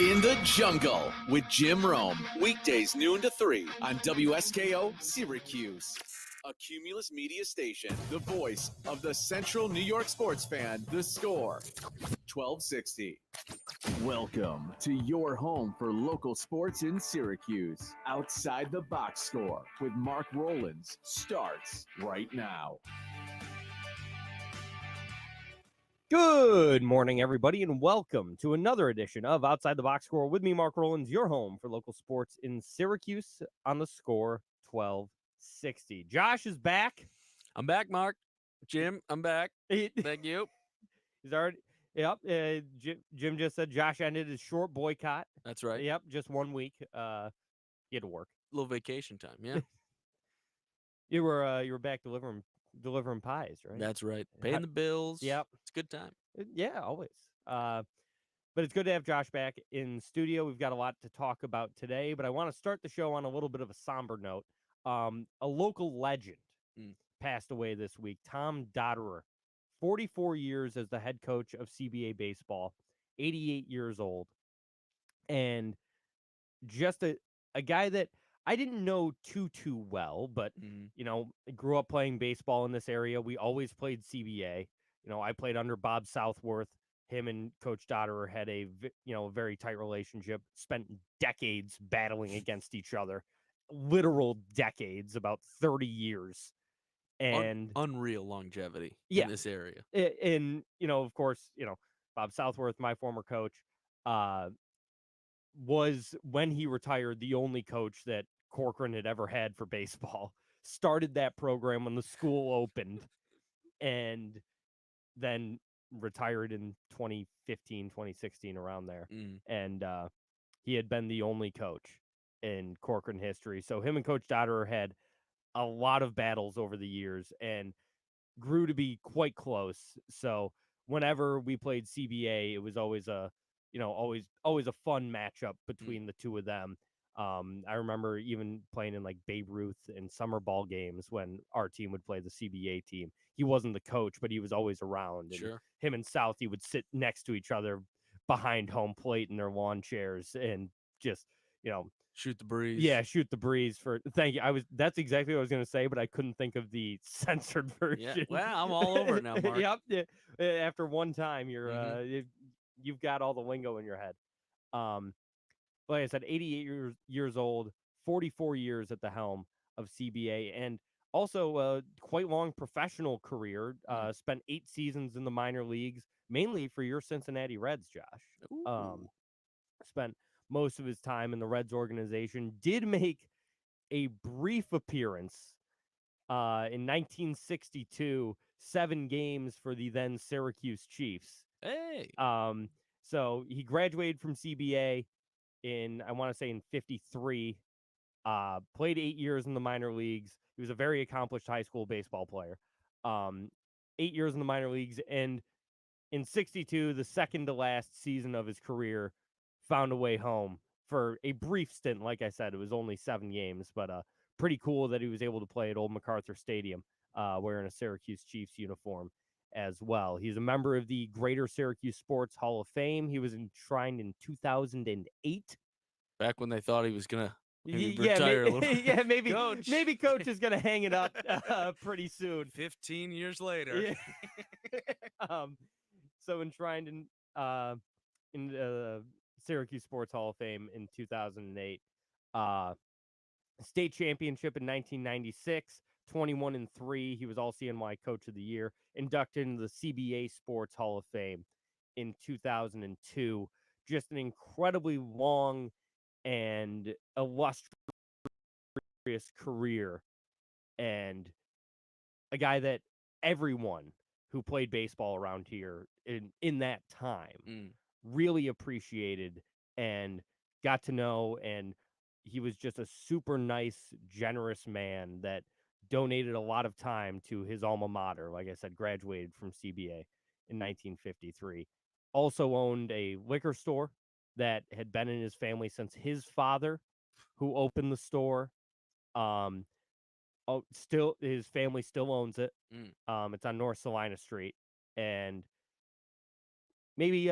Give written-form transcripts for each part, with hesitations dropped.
In the Jungle with Jim Rome. Weekdays noon to 3 on WSKO Syracuse. A Cumulus media station. The voice of the Central New York sports fan. The Score. 1260. Welcome to your home for local sports in Syracuse. Outside the Box Score with Mark Rowlands starts right now. Good morning, everybody, and welcome to another edition of Outside the Box Score with me, Mark Rowlands, your home for local sports in Syracuse on the Score 1260. Josh is back. I'm back, Mark. Jim, I'm back. Thank you. He's already, yep. Jim just said Josh ended his short boycott. That's right. Yep, just 1 week. He had to work. A little vacation time, yeah. You were back delivering pies, right? That's right. Paying the bills. Yep. It's a good time. Yeah, always. But it's good to have Josh back in studio. We've got a lot to talk about today, but I want to start the show on a little bit of a somber note. A local legend passed away this week. Tom Dotterer, 44 years as the head coach of CBA baseball, 88 years old, and just a guy that I didn't know too well, but, I grew up playing baseball in this area. We always played CBA. I played under Bob Southworth. Him and Coach Dotterer had a very tight relationship, spent decades battling against each other, literal decades, about 30 years. And unreal longevity in this area. And, of course, Bob Southworth, my former coach, was, when he retired, the only coach that Corcoran had ever had for baseball. Started that program when the school opened and then retired in 2015, 2016, around there. And he had been the only coach in Corcoran history. So him and Coach Dotterer had a lot of battles over the years and grew to be quite close. So whenever we played CBA, it was always always a fun matchup between the two of them. I remember even playing in like Babe Ruth and summer ball games when our team would play the CBA team. He wasn't the coach, but he was always around. And sure. Him and Southie would sit next to each other behind home plate in their lawn chairs and just, shoot the breeze. Yeah, shoot the breeze. Thank you. That's exactly what I was going to say, but I couldn't think of the censored version. Yeah. Well, I'm all over it now, Mark. Yep. After one time, you've got all the lingo in your head. Like I said, 88 years old, 44 years at the helm of CBA, and also a quite long professional career. Spent 8 seasons in the minor leagues, mainly for your Cincinnati Reds, Josh. Spent most of his time in the Reds organization. Did make a brief appearance in 1962, 7 games for the then Syracuse Chiefs. Hey. So he graduated from CBA in, I want to say, in 53, played 8 years in the minor leagues. He was a very accomplished high school baseball player. 8 years in the minor leagues, and in 62, the second to last season of his career, found a way home for a brief stint. Like I said, it was only 7 games, but pretty cool that he was able to play at Old MacArthur Stadium wearing a Syracuse Chiefs uniform as well. He's a member of the Greater Syracuse Sports Hall of Fame. He was enshrined in 2008. Back when they thought he was going to retire a little bit. Yeah, maybe Coach. Maybe Coach is going to hang it up pretty soon. 15 years later. Yeah. So enshrined in the Syracuse Sports Hall of Fame in 2008. State championship in 1996. 21-3. He was All-CNY Coach of the Year. Inducted into the CBA Sports Hall of Fame in 2002. Just an incredibly long and illustrious career. And a guy that everyone who played baseball around here in that time really appreciated and got to know. And he was just a super nice, generous man that donated a lot of time to his alma mater. Like I said, graduated from CBA in 1953. Also owned a liquor store that had been in his family since his father, who opened the store. Still, his family still owns it. It's on North Salina Street, and maybe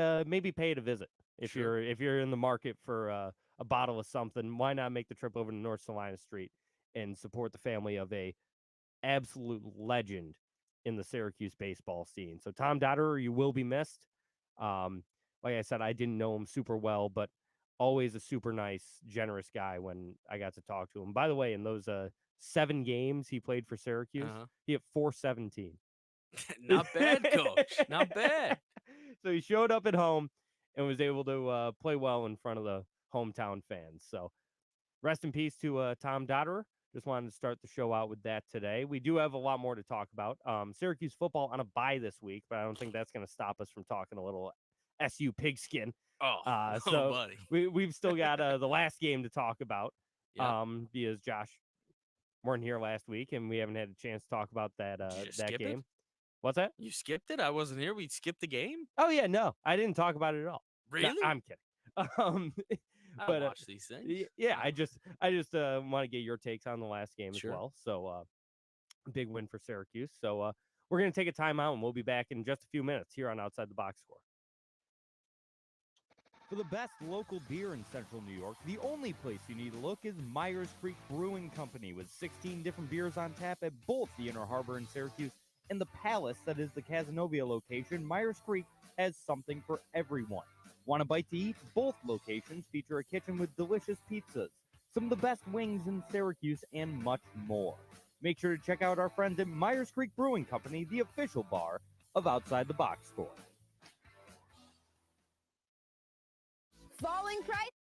pay it a visit If Sure. you're in the market for a bottle of something, why not make the trip over to North Salina Street and support the family of a absolute legend in the Syracuse baseball scene. So Tom Dotterer, you will be missed. Like I said, I didn't know him super well, but always a super nice, generous guy when I got to talk to him. By the way, in those 7 games he played for Syracuse, he hit .417. Not bad, coach. Not bad. So he showed up at home and was able to play well in front of the hometown fans. So rest in peace to Tom Dotterer. Just wanted to start the show out with that today. We do have a lot more to talk about. Syracuse football on a bye this week, but I don't think that's going to stop us from talking a little SU pigskin. So buddy. we've still got the last game to talk about because Josh weren't here last week, and we haven't had a chance to talk about that that game. It? What's that? You skipped it? I wasn't here. We skipped the game? Oh, yeah, no. I didn't talk about it at all. Really? No, I'm kidding. I watch these things. Yeah, I just want to get your takes on the last game as well. So big win for Syracuse. So we're going to take a timeout, and we'll be back in just a few minutes here on Outside the Box Score. For the best local beer in Central New York, the only place you need to look is Myers Creek Brewing Company, with 16 different beers on tap at both the Inner Harbor in Syracuse and the Palace that is the Cazenovia location. Myers Creek has something for everyone. Want a bite to eat? Both locations feature a kitchen with delicious pizzas, some of the best wings in Syracuse, and much more. Make sure to check out our friends at Myers Creek Brewing Company, the official bar of Outside the Box Score. Falling price.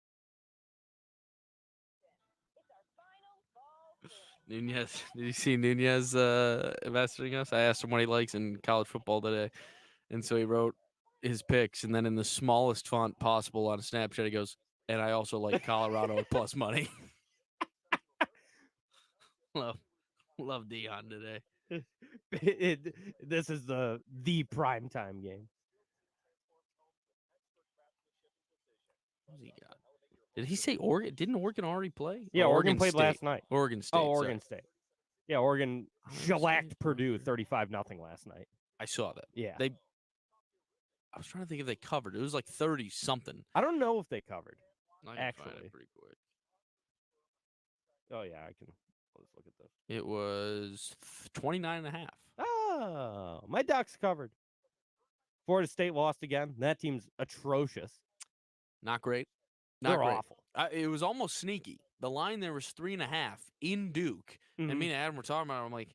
Nunez. Did you see Nunez messaging us? I asked him what he likes in college football today. And so he wrote his picks, and then in the smallest font possible on Snapchat, he goes, and I also like Colorado at plus money. Love Dion today. This is the primetime game. What's he got? Did he say Oregon? Didn't Oregon already play? Yeah, Oregon played State. last night. Oregon State. Oh, Oregon State. Yeah, Oregon shellacked Purdue 35-0 last night. I saw that. Yeah. I was trying to think if they covered. It was like 30-something. I don't know if they covered. I can actually. find it pretty quick. Oh, yeah, I can. Let's look at this. It was 29.5. Oh, my Ducks covered. Florida State lost again. That team's atrocious. Not great. They're great. awful. It was almost sneaky. The line there was 3.5 in Duke. Mm-hmm. And me and Adam were talking about it. I'm like,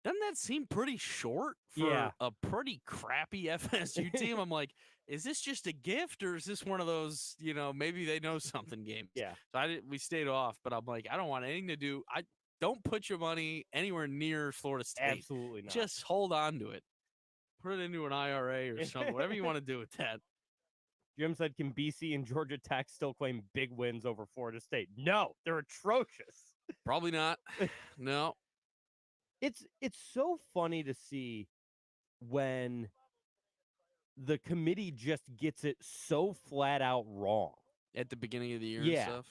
doesn't that seem pretty short for a pretty crappy FSU team? I'm like, is this just a gift, or is this one of those, maybe they know something games? Yeah. So we stayed off, but I'm like, I don't want anything to do. Don't put your money anywhere near Florida State. Absolutely not. Just hold on to it. Put it into an IRA or something, whatever you want to do with that. Jim said, can BC and Georgia Tech still claim big wins over Florida State? No, they're atrocious. Probably not. No. It's so funny to see when the committee just gets it so flat out wrong at the beginning of the year and stuff.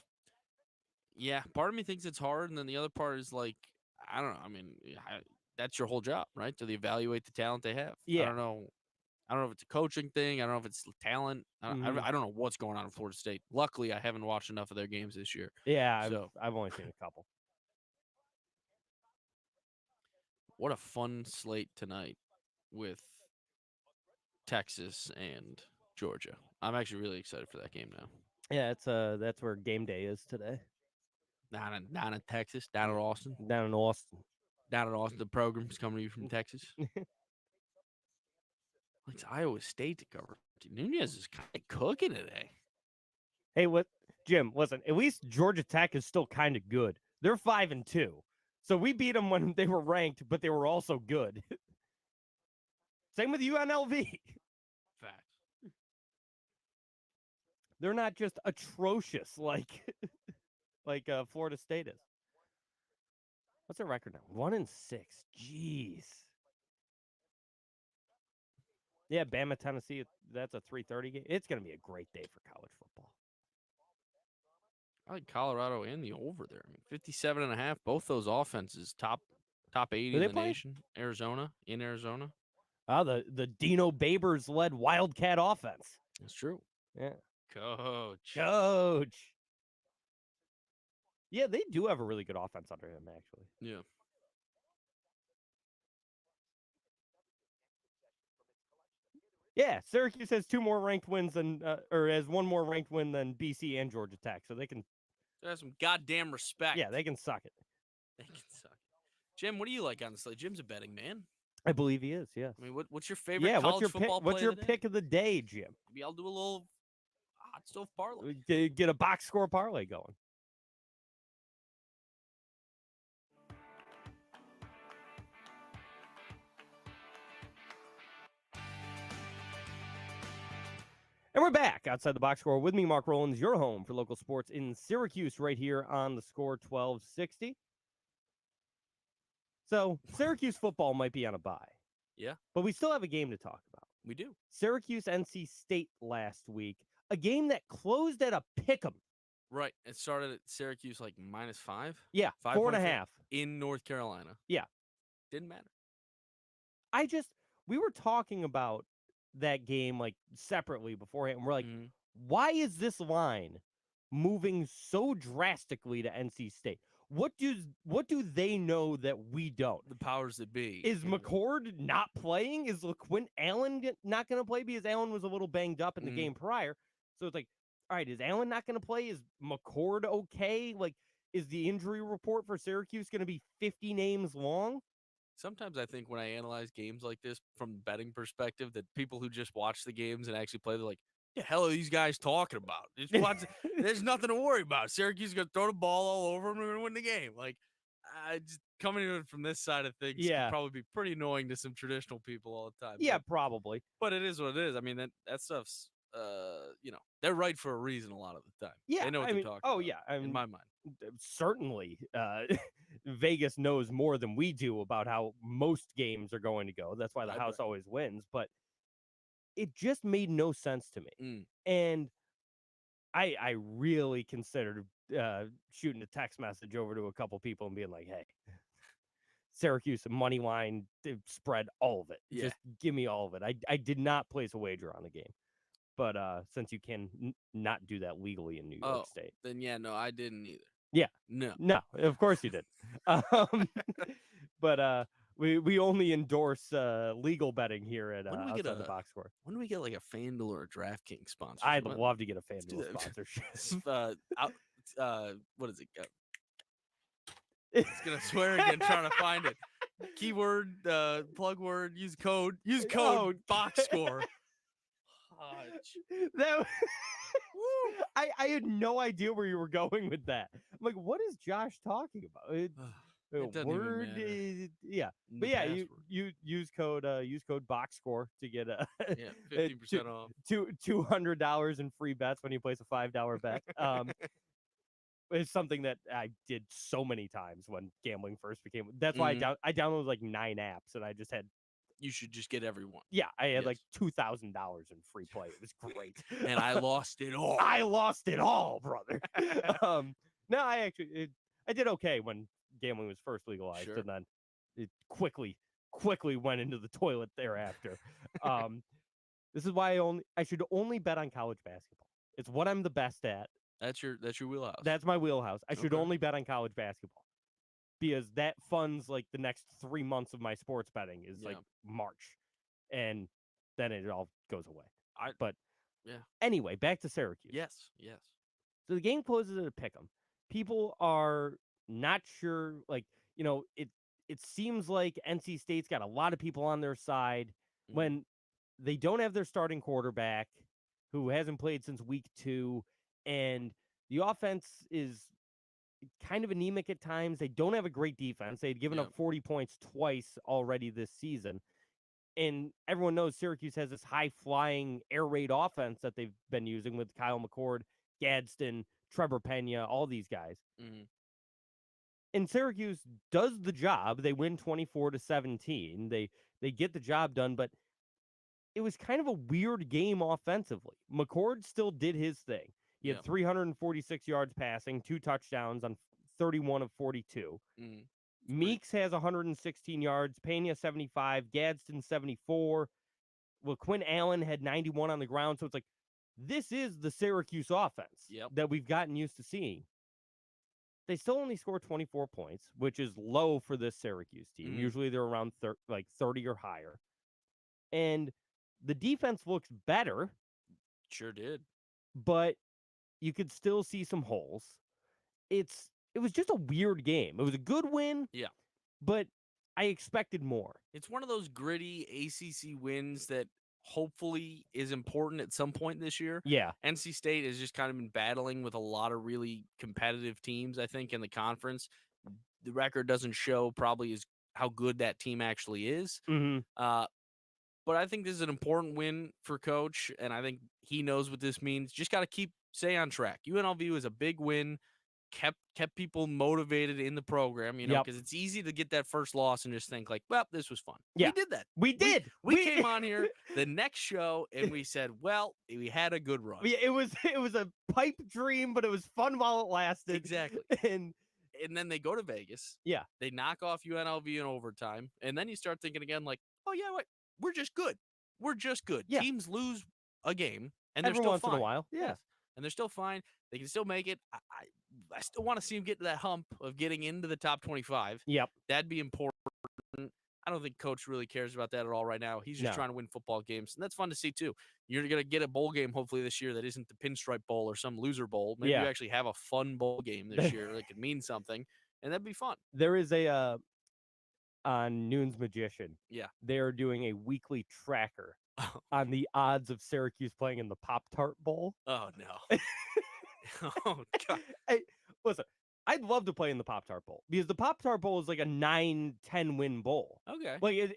Yeah, part of me thinks it's hard, and then the other part is like, I don't know. I mean, that's your whole job, right? To evaluate the talent they have. Yeah. I don't know if it's a coaching thing. I don't know if it's talent. I don't know what's going on in Florida State. Luckily, I haven't watched enough of their games this year. Yeah, I've only seen a couple. What a fun slate tonight with Texas and Georgia. I'm actually really excited for that game now. Yeah, that's where game day is today. Down in Texas, down in Austin. Down in Austin. Down in Austin. The program's coming to you from Texas. It's Iowa State to cover. Nunez is kind of cooking today. Hey, Jim, listen, at least Georgia Tech is still kind of good. They're 5-2. So we beat them when they were ranked, but they were also good. Same with UNLV. Facts. They're not just atrocious like Florida State is. What's their record now? 1-6. Jeez. Yeah, Bama, Tennessee, that's a 3:30 game. It's going to be a great day for college football. I like Colorado and the over there. I mean, 57.5. Both those offenses top 80 in the nation. Arizona. Oh, the Dino Babers led Wildcat offense. That's true. Yeah. Coach. Coach. Yeah, they do have a really good offense under him, actually. Yeah. Yeah, Syracuse has 2 more ranked wins than, or has 1 more ranked win than BC and Georgia Tech, so they can. Have some goddamn respect. Yeah, they can suck it. They can suck. Jim, what do you like on the slate? Jim's a betting man. I believe he is. Yes. I mean, what's your favorite Yeah. college football play What's your of the day? pick of the day, Jim? Maybe I'll do a little hot stove parlay. Get a box score parlay going. And we're back outside the box score with me, Mark Rowlands, your home for local sports in Syracuse, right here on the Score 1260. So Syracuse football might be on a bye. Yeah. But we still have a game to talk about. We do. Syracuse NC State last week, a game that closed at a pick'em. Right. It started at Syracuse like -5. Yeah, 4.5 in North Carolina. Yeah. Didn't matter. We were talking about that game like separately beforehand. And we're like, Mhm. why is this line moving so drastically to NC State? What do they know that we don't? The powers that be. Is McCord not playing? Is LeQuint Allen not going to play because Allen was a little banged up in the game prior? So it's like, all right, is Allen not going to play? Is McCord okay? Like, is the injury report for Syracuse going to be 50 names long? Sometimes I think when I analyze games like this from the betting perspective, that people who just watch the games and actually play, they're like, "The hell are these guys talking about? Just watch, there's nothing to worry about. Syracuse is going to throw the ball all over them and we're going to win the game." Like, just coming in from this side of things can probably be pretty annoying to some traditional people all the time. Yeah, probably. But it is what it is. I mean, that stuff's, they're right for a reason a lot of the time. Yeah, they know what they're talking about. yeah. I mean, in my mind. Certainly, Vegas knows more than we do about how most games are going to go. That's why the house always wins. But it just made no sense to me. And I really considered shooting a text message over to a couple people and being like, hey, Syracuse money line spread, all of it. Yeah. Just give me all of it. I did not place a wager on the game. But since you can not do that legally in New York State. Then, yeah, no, I didn't either. Yeah. No, of course you did. But we only endorse legal betting here at outside the box score. When do we get like a FanDuel or a DraftKings sponsor? I'd love to get a FanDuel sponsorship. What is it? It's gonna swear again trying to find it. Keyword, plug word, use code box score. That I had no idea where you were going with that. I'm like, what is Josh talking about? It doesn't even matter. Yeah, but yeah, you use code box score to get 50% off, $200 in free bets when you place a $5 bet. It's something that I did so many times when gambling first became. That's why I downloaded like 9 apps and I just had. You should just get everyone. Yeah, I had like $2,000 in free play. It was great. And I lost it all. I lost it all, brother. No, I did okay when gambling was first legalized, and then it quickly went into the toilet thereafter. This is why I should only bet on college basketball. It's what I'm the best at. That's your wheelhouse. That's my wheelhouse. I should only bet on college basketball. Because that funds like the next 3 months of my sports betting is like March, and then it all goes away. Anyway, back to Syracuse. Yes. So the game closes at a pick'em. People are not sure. Like, it seems like NC State's got a lot of people on their side when they don't have their starting quarterback, who hasn't played since week 2, and the offense is kind of anemic at times. They don't have a great defense. They'd given up 40 points twice already this season. And everyone knows Syracuse has this high-flying air raid offense that they've been using with Kyle McCord, Gadsden, Trevor Pena, all these guys. And Syracuse does the job. They win 24-17. They get the job done, but it was kind of a weird game offensively. McCord still did his thing. He had 346 yards passing, 2 touchdowns on 31 of 42. Meeks has 116 yards, Pena 75, Gadsden 74. LeQuint Allen had 91 on the ground. So it's like this is the Syracuse offense Yep. that we've gotten used to seeing. They still only score 24 points, which is low for this Syracuse team. Mhm. Usually they're around 30 or higher. And the defense looks better, Sure did. but you could still see some holes. It was just a weird game. It was a good win. Yeah. But I expected more. It's one of those gritty ACC wins that hopefully is important at some point this year. Yeah. NC State has just kind of been battling with a lot of really competitive teams, I think, in the conference. The record doesn't show probably is how good that team actually is. Mm-hmm. But I think this is an important win for Coach, and I think he knows what this means. Just got to stay on track. UNLV is a big win, kept people motivated in the program, because it's easy to get that first loss and just think like, well, this was fun. Yeah. We did that. We did. We came on here the next show and we said, well, we had a good run. It was a pipe dream, but it was fun while it lasted. Exactly. And then they go to Vegas. Yeah. They knock off UNLV in overtime. And then you start thinking again, like, oh, yeah, wait, we're just good. We're just good. Yeah. Teams lose a game, and Every they're still once fine. in a while. Yeah. Yes. And they're still fine. They can still make it. I still want to see them get to that hump of getting into the top 25. Yep. That'd be important. I don't think Coach really cares about that at all right now. He's just trying to win football games, and that's fun to see too. You're going to get a bowl game hopefully this year that isn't the Pinstripe Bowl or some loser bowl. Maybe you actually have a fun bowl game this year that could mean something, and that'd be fun. There is a on Noon's Magician. Yeah. They're doing a weekly tracker on the odds of Syracuse playing in the Pop-Tart Bowl. Oh, no. Oh, God. Hey, listen, I'd love to play in the Pop-Tart Bowl because the Pop-Tart Bowl is like a 9-10 win bowl. Okay. Like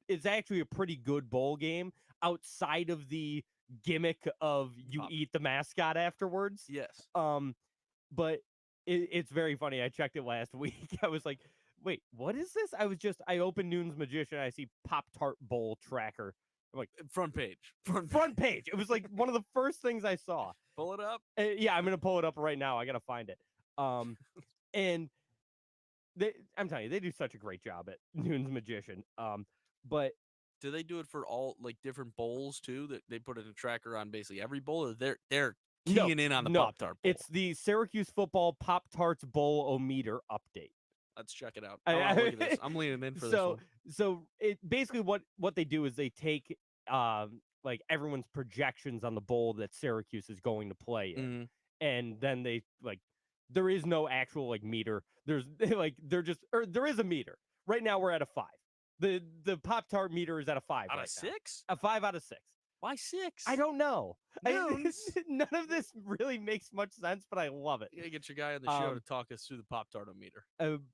it's actually a pretty good bowl game outside of the gimmick of you eat the mascot afterwards. Yes. But it's very funny. I checked it last week. I was like, wait, what is this? I opened Noon's Magician. I see Pop-Tart Bowl tracker. I'm like, front page. Front page. It was like one of the first things I saw. Pull it up. Yeah, I'm going to pull it up right now. I got to find it. And I'm telling you, they do such a great job at Noon's Magician. But do they do it for all like different bowls too? That they put in a tracker on basically every bowl, or they're keying in on the Pop-Tart Bowl? It's the Syracuse football Pop-Tarts Bowl-o-meter update. Let's check it out. I want to look at this. I'm leaning in for this one. So it basically what they do is they take like everyone's projections on the bowl that Syracuse is going to play in, and then they like there is no actual like meter. There is a meter. Right now we're at a 5. The Pop-Tart meter is at a 5. Out of 6? A 5 out of 6. Why 6? I don't know. Noons. None of this really makes much sense, but I love it. You gotta get your guy on the show to talk us through the Pop-Tart-o-meter.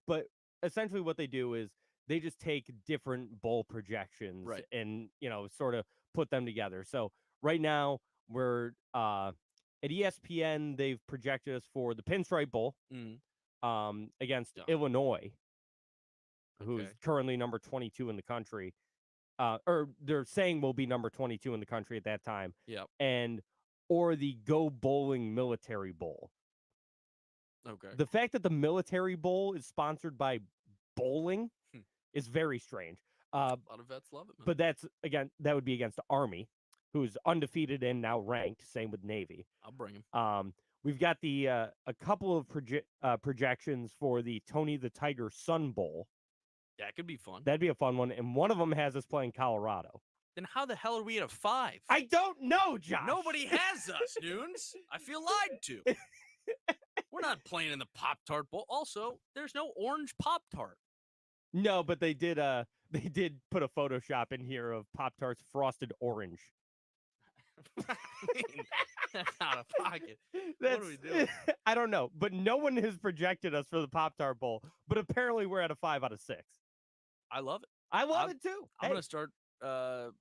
But essentially what they do is they just take different bowl projections and, sort of put them together. So right now we're at ESPN, they've projected us for the Pinstripe Bowl against Illinois, who's currently number 22 in the country. Or they're saying will be number 22 in the country at that time. Yep. Or the Go Bowling Military Bowl. Okay. The fact that the Military Bowl is sponsored by bowling is very strange. A lot of vets love it, man. But that would be against Army, who's undefeated and now ranked. Same with Navy. I'll bring him. We've got a couple of projections for the Tony the Tiger Sun Bowl. That could be fun. That'd be a fun one. And one of them has us playing Colorado. Then how the hell are we at a 5? I don't know, Josh. Nobody has us, Noons. I feel lied to. We're not playing in the Pop-Tart Bowl. Also, there's no orange Pop-Tart. No, but they did put a Photoshop in here of Pop-Tarts frosted orange. That's out of pocket. What are we doing? I don't know, but no one has projected us for the Pop-Tart Bowl. But apparently we're at a 5 out of 6. I love it. I love it too. I'm gonna start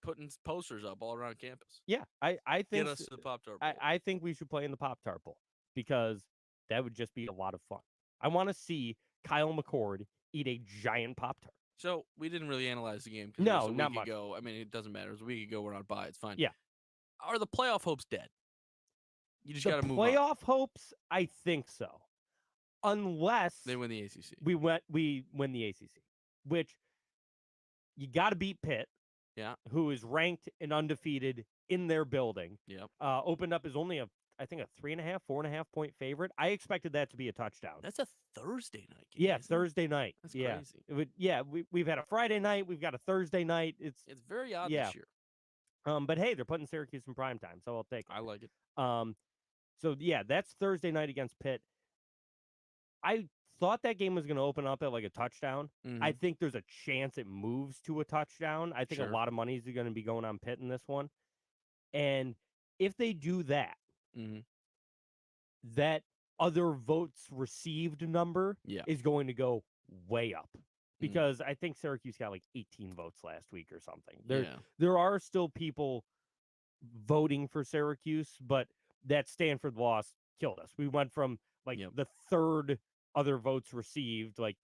putting posters up all around campus. Yeah, I think get us to the Pop-Tart Bowl. I think we should play in the Pop-Tart Bowl because that would just be a lot of fun. I want to see Kyle McCord eat a giant Pop-Tart. So we didn't really analyze the game. No, it was a not week much. Ago. I mean, it doesn't matter. It was a week ago. We're not by. It's fine. Yeah. Are the playoff hopes dead? You just The got to move on. playoff hopes, I think so. Unless They win the ACC. we win the ACC, which you got to beat Pitt. Yeah. who is ranked and undefeated in their building. Yep. Opened up as only I think a 3.5, 4.5 point favorite. I expected that to be a touchdown. That's a Thursday night game. Yeah, isn't it? Thursday night. That's yeah. crazy. We've had a Friday night. We've got a Thursday night. It's very odd yeah. this year. But hey, they're putting Syracuse in prime time, so I'll take it. I like it. So yeah, that's Thursday night against Pitt. I thought that game was going to open up at like a touchdown. I think there's a chance it moves to a touchdown. I think a lot of money is going to be going on Pitt in this one. And if they do that, that other votes received number is going to go way up. Because I think Syracuse got like 18 votes last week or something. There are still people voting for Syracuse, but that Stanford loss killed us. We went from like the third other votes received, like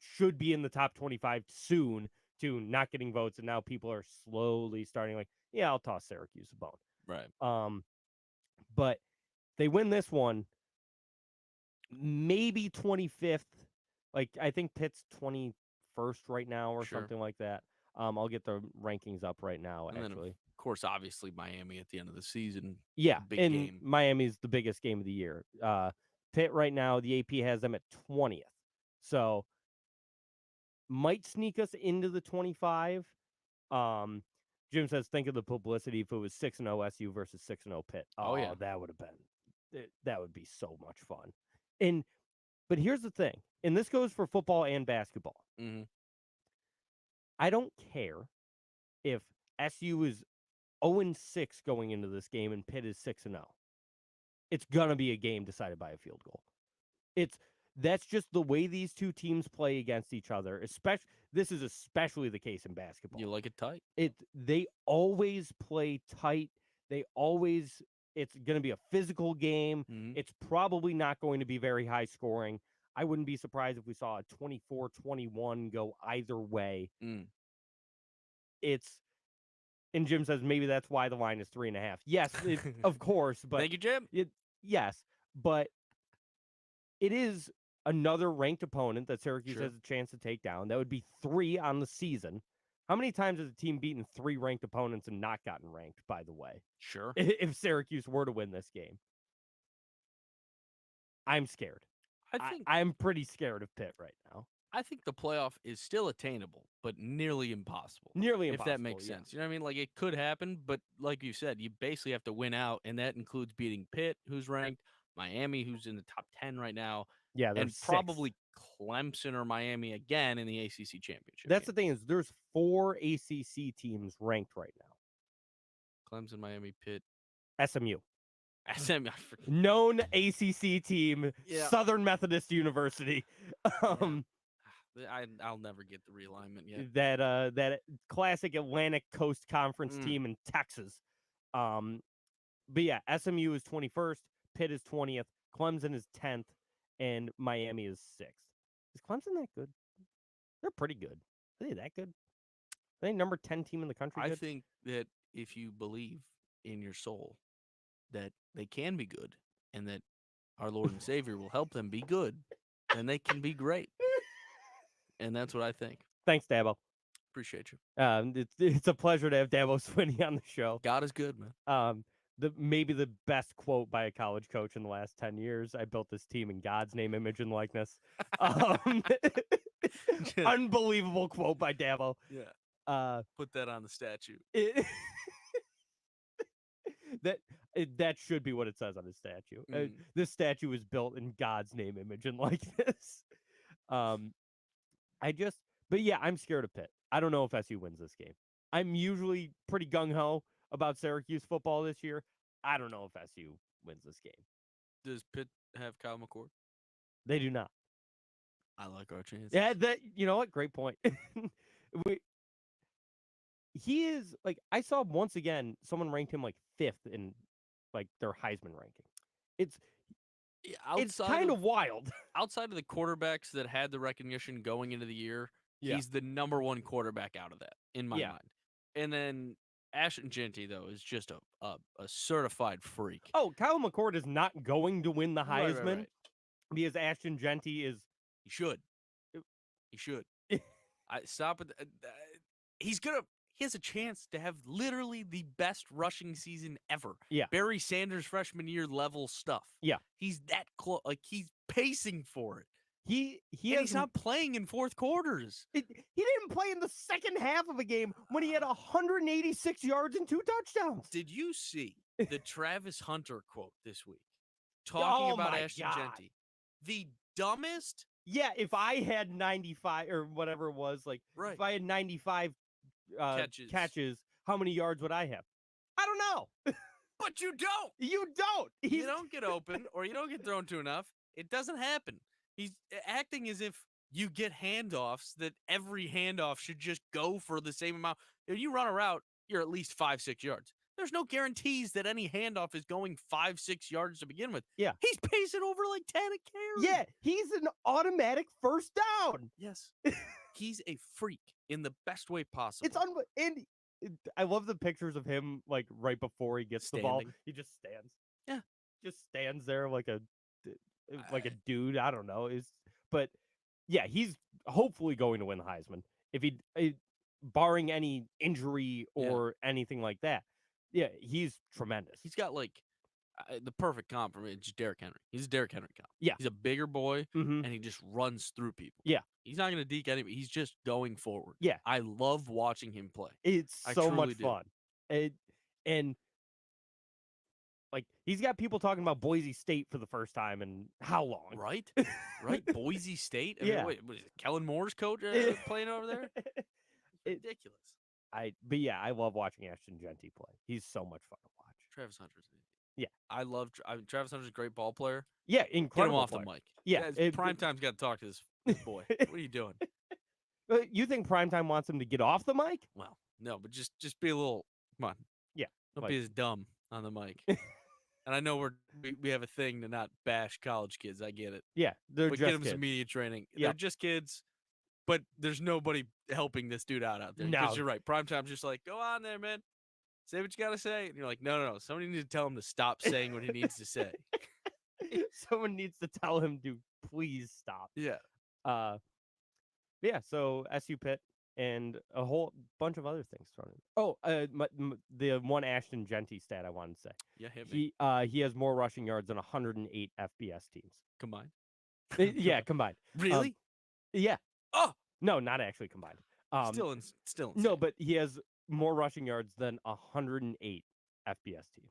should be in the top 25 soon, to not getting votes, and now people are slowly starting like, yeah, I'll toss Syracuse a bone. Right. But they win this one, maybe 25th. Like I think Pitt's 21st right now or something like that. I'll get the rankings up right now, and actually. Then, of course, obviously Miami at the end of the season. Yeah, big and game. Miami's the biggest game of the year. Pitt right now, the AP has them at 20th. So might sneak us into the 25. Jim says, think of the publicity if it was 6-0 SU versus 6-0 Pitt. Oh, yeah. That would have been, that would be so much fun. But here's the thing, and this goes for football and basketball. I don't care if SU is 0-6 going into this game and Pitt is 6-0. It's going to be a game decided by a field goal. That's just the way these two teams play against each other. This is especially the case in basketball. You like it tight? They always play tight. It's going to be a physical game. It's probably not going to be very high scoring. I wouldn't be surprised if we saw a 24-21 go either way. And Jim says maybe that's why the line is 3.5. Yes, of course. But thank you, Jim. Yes, but it is another ranked opponent that Syracuse has a chance to take down. That would be 3 on the season. How many times has a team beaten 3 ranked opponents and not gotten ranked, by the way? Sure. If Syracuse were to win this game. I'm scared. I'm pretty scared of Pitt right now. I think the playoff is still attainable, but nearly impossible. Nearly impossible. If that makes sense. You know what I mean? Like, it could happen, but like you said, you basically have to win out, and that includes beating Pitt, who's ranked, Miami, who's in the top 10 right now, and probably Clemson or Miami again in the ACC championship. That's the thing, is there's 4 ACC teams ranked right now. Clemson, Miami, Pitt. SMU. Known ACC team, Southern Methodist University. I'll never get the realignment yet. That classic Atlantic Coast Conference team in Texas. But yeah, SMU is 21st, Pitt is 20th, Clemson is 10th, and Miami is 6th. Is Clemson that good? They're pretty good. Are they that good? Are they number 10 team in the country? I think that if you believe in your soul that they can be good and that our Lord and Savior will help them be good, then they can be great. And that's what I think. Thanks, Dabo. Appreciate you. It's a pleasure to have Dabo Swinney on the show. God is good, man. Maybe the best quote by a college coach in the last 10 years. I built this team in God's name, image, and likeness. Unbelievable quote by Dabo. Yeah. Put that on the statue. That should be what it says on his statue. This statue was built in God's name, image, and likeness. But yeah, I'm scared of Pitt. I don't know if SU wins this game. I'm usually pretty gung-ho about Syracuse football this year. I don't know if SU wins this game. Does Pitt have Kyle McCord? They do not. I like our chances. Yeah, you know what? Great point. He is, like, I saw once again, someone ranked him like 5th in like their Heisman ranking. It's kind of wild. Outside of the quarterbacks that had the recognition going into the year, he's the number 1 quarterback out of that, in my mind. And then Ashton Jeanty, though, is just a certified freak. Oh, Kyle McCord is not going to win the Heisman right. because Ashton Jeanty is... He should. He should. Stop it. he has a chance to have literally the best rushing season ever. Yeah. Barry Sanders freshman year level stuff. Yeah. He's that close. Like, he's pacing for it. He And he's not playing in fourth quarters. He didn't play in the second half of a game when he had 186 yards and 2 touchdowns. Did you see the Travis Hunter quote this week? Talking about my Ashton God. Genty. The dumbest. Yeah, if I had 95 or whatever it was, like Right. if I had 95 catches, how many yards would I have? I don't know. But you don't. You don't. You don't get open or you don't get thrown to enough. It doesn't happen. He's acting as if you get handoffs, that every handoff should just go for the same amount. If you run a route, you're at least 5-6 yards. There's no guarantees that any handoff is going 5-6 yards to begin with. Yeah. He's pacing over like 10 a carry. Yeah, he's an automatic first down. Yes. He's a freak in the best way possible. It's I love the pictures of him like right before he gets the ball. Standing. He just stands. Yeah. Just stands there like a dude. I don't know. But yeah, he's hopefully going to win the Heisman if barring any injury or anything like that. Yeah, he's tremendous. He's got like the perfect comp for me. It's just Derrick Henry. He's a Derrick Henry comp. Yeah. He's a bigger boy Mhm. and he just runs through people. Yeah. He's not going to deke anybody. He's just going forward. Yeah. I love watching him play. It's I so much truly do. fun. And like he's got people talking about Boise State for the first time in how long? Right? Right? Boise State? I mean, Yeah. wait, what is it, Kellen Moore's coach playing over there? It's ridiculous. But yeah, I love watching Ashton Genty play. He's so much fun to watch. Travis Hunter's an idiot. Yeah. I love Travis Hunter's a great ball player. Yeah, Get him incredible. off player. the mic. Yeah, Primetime's got to talk to this boy. What are you doing? You think Primetime wants him to get off the mic? Well, no, but just be a little. Come on. Yeah, Don't be as dumb on the mic. And I know we have a thing to not bash college kids. I get it. Yeah, they're But just get them kids. some media training. Yep. They're just kids. But there's nobody helping this dude out there. No. Because you're right. Primetime's just like, go on there, man. Say what you got to say. And you're like, no. Somebody needs to tell him to stop saying what he needs to say. Someone needs to tell him to please stop. Yeah. Yeah. So SU Pitt and a whole bunch of other things thrown in. Oh, the one Ashton Genty stat I wanted to say. Yeah, hit me. He has more rushing yards than 108 FBS teams. Combined. Yeah, combined. Really? Yeah. Oh! No, not actually combined. Still No, insane. but he has more rushing yards than 108 FBS teams.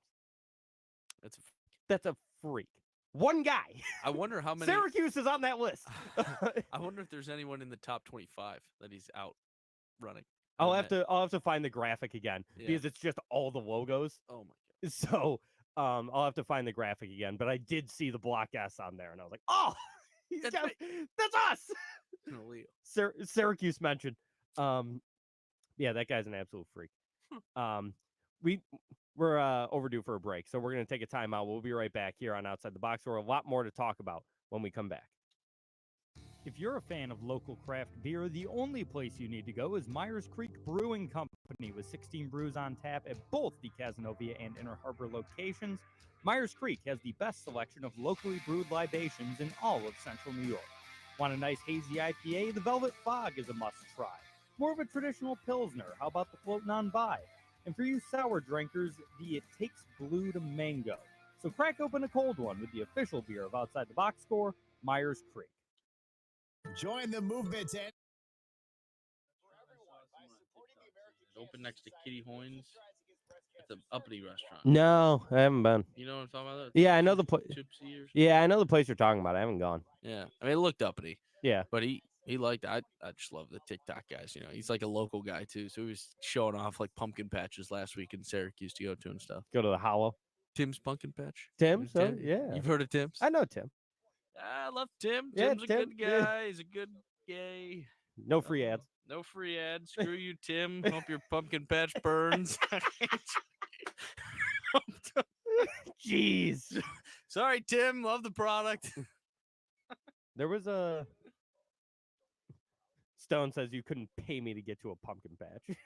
That's a freak. One guy. I wonder how many. Syracuse is on that list. I wonder if there's anyone in the top 25 that he's out running. I'll have to find the graphic again Yeah. because it's just all the logos. Oh my god. So I'll have to find the graphic again. But I did see the block S on there, and I was like, oh, That's that's us. Leo. Syracuse mentioned. Yeah, that guy's an absolute freak. We're overdue for a break, so we're gonna take a timeout. We'll be right back here on Outside the Box. We're a lot more to talk about when we come back. If you're a fan of local craft beer, the only place you need to go is Myers Creek Brewing Company with 16 brews on tap at both the Cazenovia and Inner Harbor locations. Myers Creek has the best selection of locally brewed libations in all of central New York. Want a nice hazy IPA? The Velvet Fog is a must-try. More of a traditional Pilsner, how about the Floatin' On By? And for you sour drinkers, the It Takes Blue to Mango. So crack open a cold one with the official beer of Outside the Box score, Myers Creek. Join the movement and Open next to Kitty Hoynes. It's an uppity restaurant. No, I haven't been. You know what I'm talking about? Yeah, I know the place. Gypsy or something? Yeah, I know the place you're talking about. I haven't gone. Yeah. I mean, it looked uppity. Yeah. But he liked it. I just love the TikTok guys. You know, he's like a local guy too. So he was showing off like pumpkin patches last week in Syracuse to go to and stuff. Go to the Hollow. Tim's pumpkin patch. Tim? So, Tim? yeah. You've heard of Tim's? I know Tim. I love Tim. Yeah, Tim's a Tim, good yeah. guy. He's a good gay. No free ads. No free ads. Screw you, Tim. Hope your pumpkin patch burns. Jeez. Sorry, Tim. Love the product. There was a Stone says you couldn't pay me to get to a pumpkin patch.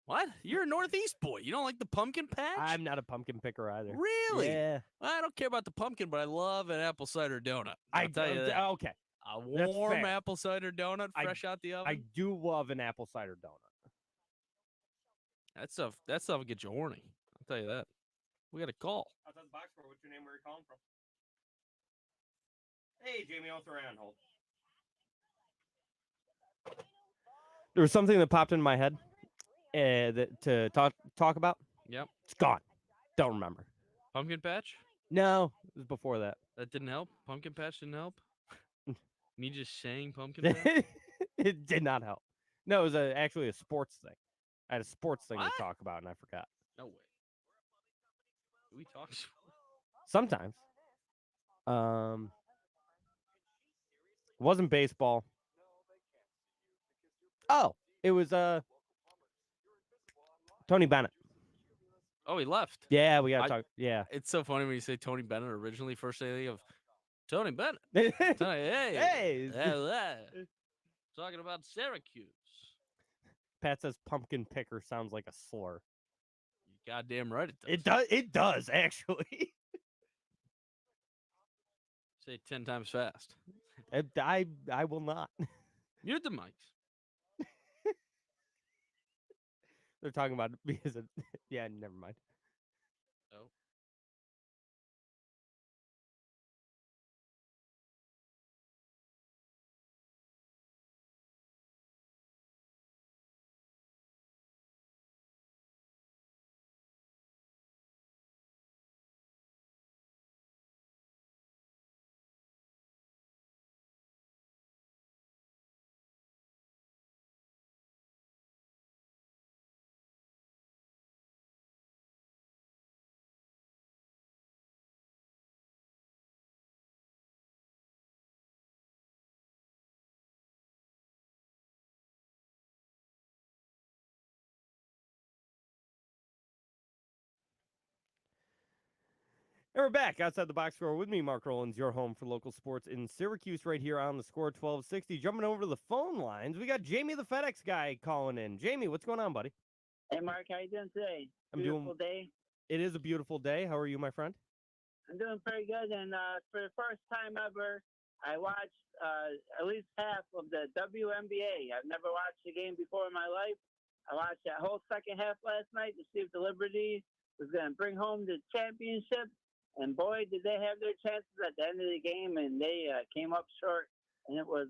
What? You're a Northeast boy. You don't like the pumpkin patch? I'm not a pumpkin picker either. Really? Yeah. I don't care about the pumpkin, but I love an apple cider donut. I'll tell you that. Okay. A That's warm fair. apple cider donut fresh out the oven. I do love an apple cider donut. That stuff will get you horny. I'll tell you that. We got a call. Outside the box score, what's your name? Where are you calling from? Hey, Jamie, I'll throw you on hold. There was something that popped in my head that to talk about. Yep. It's gone. Don't remember. Pumpkin patch? No, it was before that. That didn't help? Pumpkin patch didn't help? Me just saying pumpkin patch? It did not help. No, it was actually a sports thing. I had a sports thing What? to talk about, and I forgot. No way. Do we talk? Sometimes. It wasn't baseball. Oh, it was Tony Bennett. Oh, he left. Yeah, we gotta talk. Yeah. It's so funny when you say Tony Bennett originally. First thing I think of Tony Bennett. Tony, Hey. Talking about Syracuse. Pat says pumpkin picker sounds like a slur. You goddamn right it does. It does. It does actually. Say it 10 times fast. I will not. Mute the mics. They're talking about it because of, yeah, never mind. Oh. And we're back outside the box score with me, Mark Rowlands, your home for local sports in Syracuse, right here on the score 1260. Jumping over to the phone lines, we got Jamie, the FedEx guy, calling in. Jamie, what's going on, buddy? Hey, Mark, how you doing today? I'm Beautiful doing. day. It is a beautiful day. How are you, my friend? I'm doing pretty good, and for the first time ever, I watched at least half of the WNBA. I've never watched a game before in my life. I watched that whole second half last night to see if the Liberty was going to bring home the championship. And boy, did they have their chances at the end of the game, and they came up short. And it was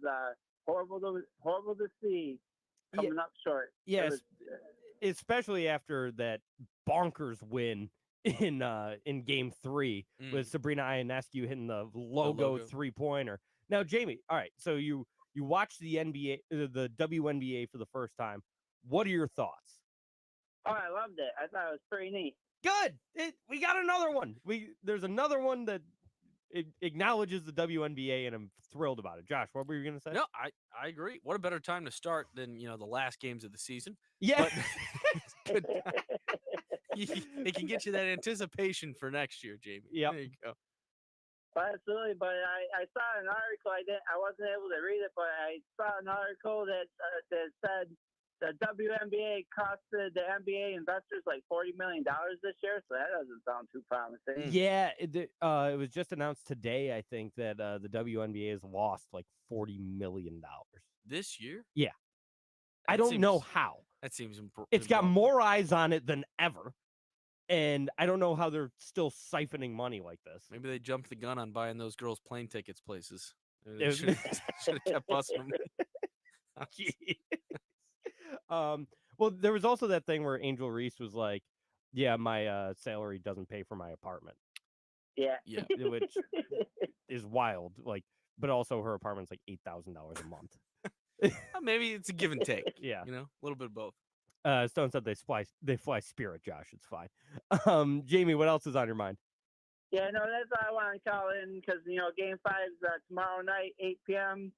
horrible to see coming up short. Yes, especially after that bonkers win in Game 3 with Sabrina Ionescu hitting the logo 3-pointer. Now, Jamie, all right, so you watched the NBA, the WNBA for the first time. What are your thoughts? Oh, I loved it. I thought it was pretty neat. Good. We got another one. There's another one that acknowledges the WNBA, and I'm thrilled about it. Josh, what were you going to say? No, I agree. What a better time to start than the last games of the season. Yeah. But it can get you that anticipation for next year, Jamie. Yep. There you go. Absolutely, but I saw an article. I wasn't able to read it, but I saw an article that said the WNBA costed the NBA investors like $40 million this year, so that doesn't sound too promising. Yeah, it was just announced today, I think, that the WNBA has lost like $40 million This year? Yeah, That I don't seems- know how. That seems It's got improbable. more eyes on it than ever, and I don't know how they're still siphoning money like this. Maybe they jumped the gun on buying those girls' plane tickets places. It was- Should have kept busting them. Well, there was also that thing where Angel Reese was like, "Yeah, my salary doesn't pay for my apartment," Yeah. Yeah. which is wild. Like, but also her apartment's like $8,000 a month. Maybe it's a give and take. Yeah. A little bit of both. Stone said they fly Spirit, Josh. It's fine. Jamie, what else is on your mind? Yeah, no, that's why I want to call in because, Game 5 is tomorrow night, 8 p.m.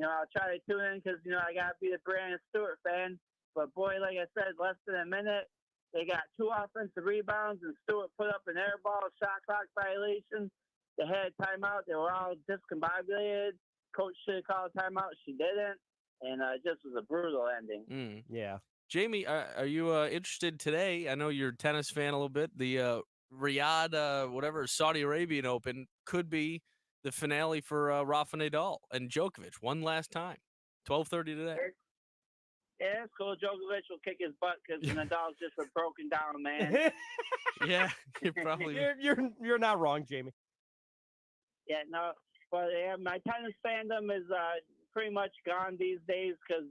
I'll try to tune in because, I got to be the Brandon Stewart fan. But, boy, like I said, less than a minute, they got 2 offensive rebounds, and Stewart put up an air ball shot clock violation. They had a timeout. They were all discombobulated. Coach should have called a timeout. She didn't. And it just was a brutal ending. Yeah. Jamie, are you interested today? I know you're a tennis fan a little bit. The Riyadh, Saudi Arabian Open could be the finale for Rafa Nadal and Djokovic one last time. 12:30 today. Yeah, it's cool. Djokovic will kick his butt because Nadal's just a broken down man. Yeah, you're probably you're not wrong, Jamie. Yeah, no, but yeah, my tennis fandom is pretty much gone these days because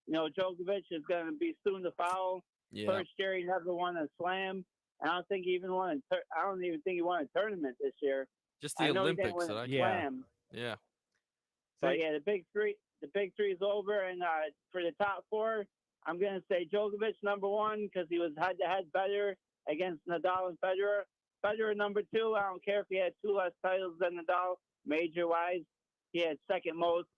Djokovic is going to be soon to foul. yeah. First year he never won a slam. I don't think he even won. I don't even think he won a tournament this year. Just the I know he didn't Olympics win that a I slam. yeah. But yeah, the big three is over, and for the top four, I'm gonna say Djokovic number one because he was head-to-head better against Nadal and Federer. Federer number two. I don't care if he had 2 less titles than Nadal, major-wise. He had second most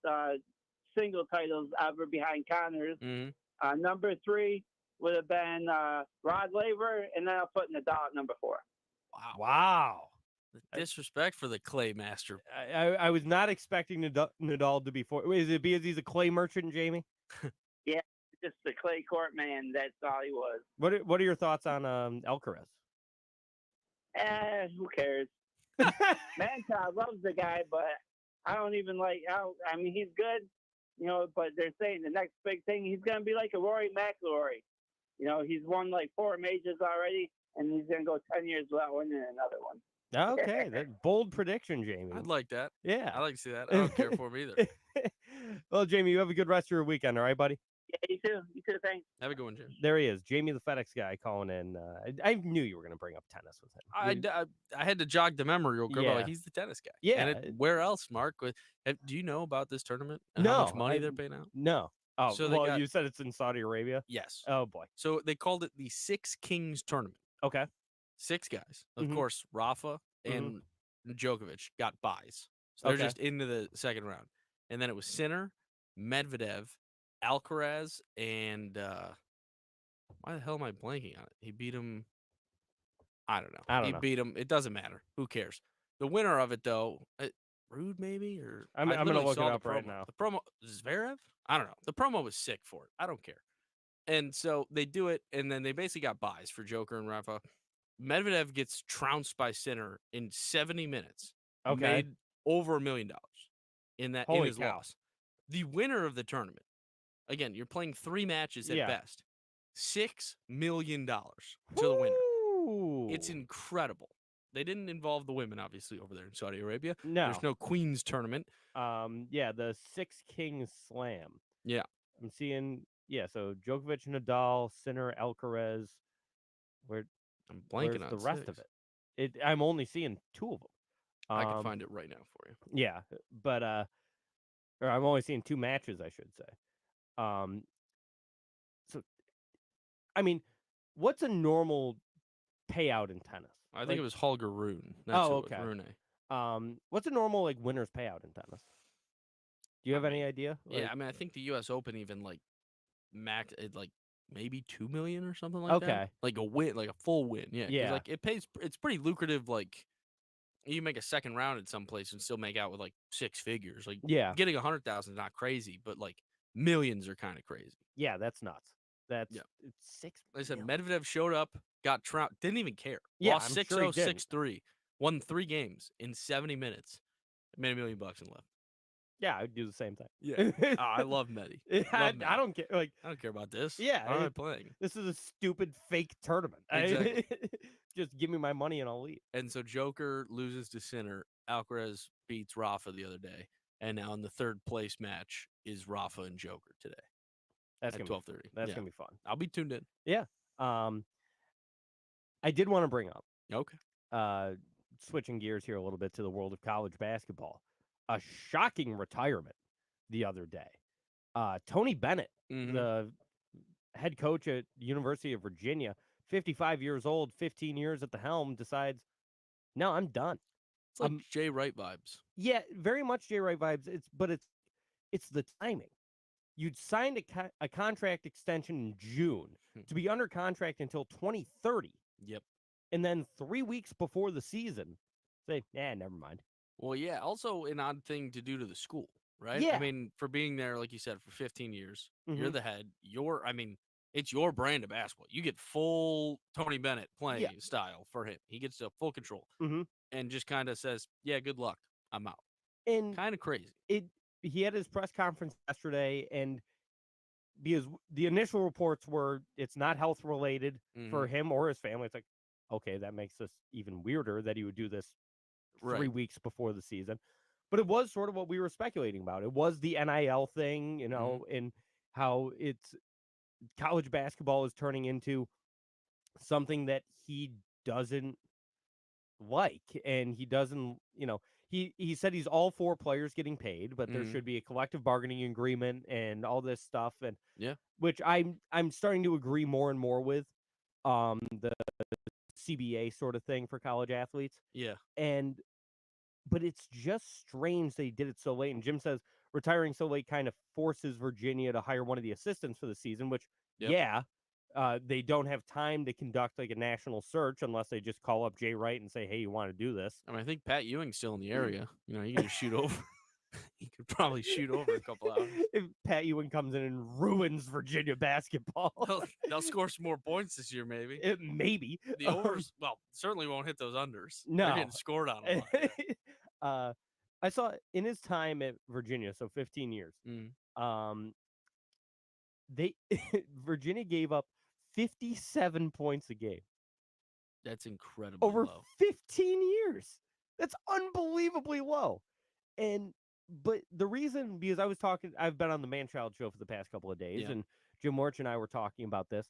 single titles ever behind Connors. Mm-hmm. Number three would have been Rod Laver, and then I'll put Nadal at number 4. Wow. The disrespect for the clay master. I was not expecting Nadal to be 4. Is it because he's a clay merchant, Jamie? Yeah, just the clay court man. That's all he was. What are your thoughts on Alcaraz? Who cares? Manchild loves the guy, but I don't even like. I mean, he's good, but they're saying the next big thing, he's gonna be like a Rory McIlroy. He's won like 4 majors already, and he's gonna go 10 years without winning another one. Okay, that bold prediction, Jamie. I'd like that. Yeah. I like to see that. I don't care for him either. Well, Jamie, you have a good rest of your weekend, all right, buddy? Yeah, you too. You too. Thanks. Have a good one, Jim. There he is, Jamie, the FedEx guy, calling in. I knew you were going to bring up tennis with him. I had to jog the memory real quick. Yeah. Like, he's the tennis guy. Yeah. And where else, Mark? Do you know about this tournament? And No, how much money they're paying out? No. Oh, So well, you said it's in Saudi Arabia? Yes. Oh, boy. So they called it the Six Kings tournament. Okay. 6 guys. Of Mhm. course, Rafa and Djokovic got buys. So they're Okay. just into the second round. And then it was Sinner, Medvedev, Alcaraz, and why the hell am I blanking on it? He beat him. I don't know. He beat him. It doesn't matter. Who cares? The winner of it, though, Rude maybe? Or I'm I going to literally look it saw the up right promo. now. The promo, Zverev? I don't know. The promo was sick for it. I don't care. And so they do it, and then they basically got buys for Joker and Rafa. Medvedev gets trounced by Sinner in 70 minutes. Okay. Made over $1 million in his cow. loss. The winner of the tournament, again, you're playing 3 matches at best. $6 million to the winner. It's incredible. They didn't involve the women, obviously, over there in Saudi Arabia. No. There's no Queen's tournament. Yeah, the Six Kings Slam. Yeah. I'm seeing, so Djokovic, Nadal, Sinner, Alcaraz. I'm blanking Where's on the rest 6. of it? I'm only seeing 2 of them. I can find it right now for you. Yeah, but or I'm only seeing 2 matches, I should say. So, I mean, what's a normal payout in tennis? I think it was Holger Rune. Okay. Rune. What's a normal winner's payout in tennis? Do you have any idea? Yeah, I mean, I think the U.S. Open even max maybe $2 million or something like that. Okay. Like a win, like a full win. Yeah. 'Cause, Yeah. it pays. It's pretty lucrative. You make a second round at some place and still make out with 6 figures. Yeah. Getting 100,000 is not crazy, but millions are kind of crazy. Yeah, that's nuts. It's 6. Like I said, Medvedev showed up, got trounced, didn't even care. Yeah, Lost I'm 6-0, sure he didn't. 6-3, won 3 games in 70 minutes, made $1 million and left. Yeah, I would do the same thing. Yeah. I love Medi. I don't care. I don't care about this. Yeah, Why am I playing? This is a stupid fake tournament. Exactly. Just give me my money and I'll leave. And so Joker loses to Sinner. Alcaraz beats Rafa the other day. And now in the 3rd place match is Rafa and Joker today. That's at 12:30. That's gonna be fun. I'll be tuned in. Yeah. I did want to bring up. Okay. Switching gears here a little bit to the world of college basketball. A shocking retirement the other day. Tony Bennett, the head coach at University of Virginia, 55 years old, 15 years at the helm, decides, no, I'm done. It's like Jay Wright vibes. Yeah, very much Jay Wright vibes. It's the timing. You'd signed a contract extension in June to be under contract until 2030. Yep. And then 3 weeks before the season, say, never mind. Well, yeah. Also, an odd thing to do to the school, right? Yeah. I mean, for being there, like you said, for 15 years, you're the head. It's your brand of basketball. You get full Tony Bennett playing style for him. He gets full control and just kind of says, yeah, good luck. I'm out. And kind of crazy. He had his press conference yesterday, and because the initial reports were it's not health related for him or his family. It's like, okay, that makes this even weirder that he would do this 3 Right. weeks before the season. But it was sort of what we were speculating about. It was the NIL thing, you know, and how it's college basketball is turning into something that he doesn't like, and he doesn't, you know, he said he's all for players getting paid, but there should be a collective bargaining agreement and all this stuff, and Yeah. which I'm starting to agree more and more with, the CBA sort of thing for college athletes, Yeah. and but it's just strange they did it so late. And Jim says retiring so late kind of forces Virginia to hire one of the assistants for the season, which, Yep. they don't have time to conduct like a national search unless they just call up Jay Wright and say, hey, you want to do this? I mean, I think Pat Ewing's still in the area. You know, he can just shoot over. He could probably shoot over a couple hours. If Pat Ewing comes in and ruins Virginia basketball, They'll score some more points this year, maybe. maybe. The overs, well, certainly won't hit those unders. No. They're getting scored on a lot. I saw in his time at Virginia, so 15 years, they Virginia gave up 57 points a game That's incredibly over low. 15 years. That's unbelievably low. But the reason, because I've been on the Man-Child show for the past couple of days, and Jim Warch and I were talking about this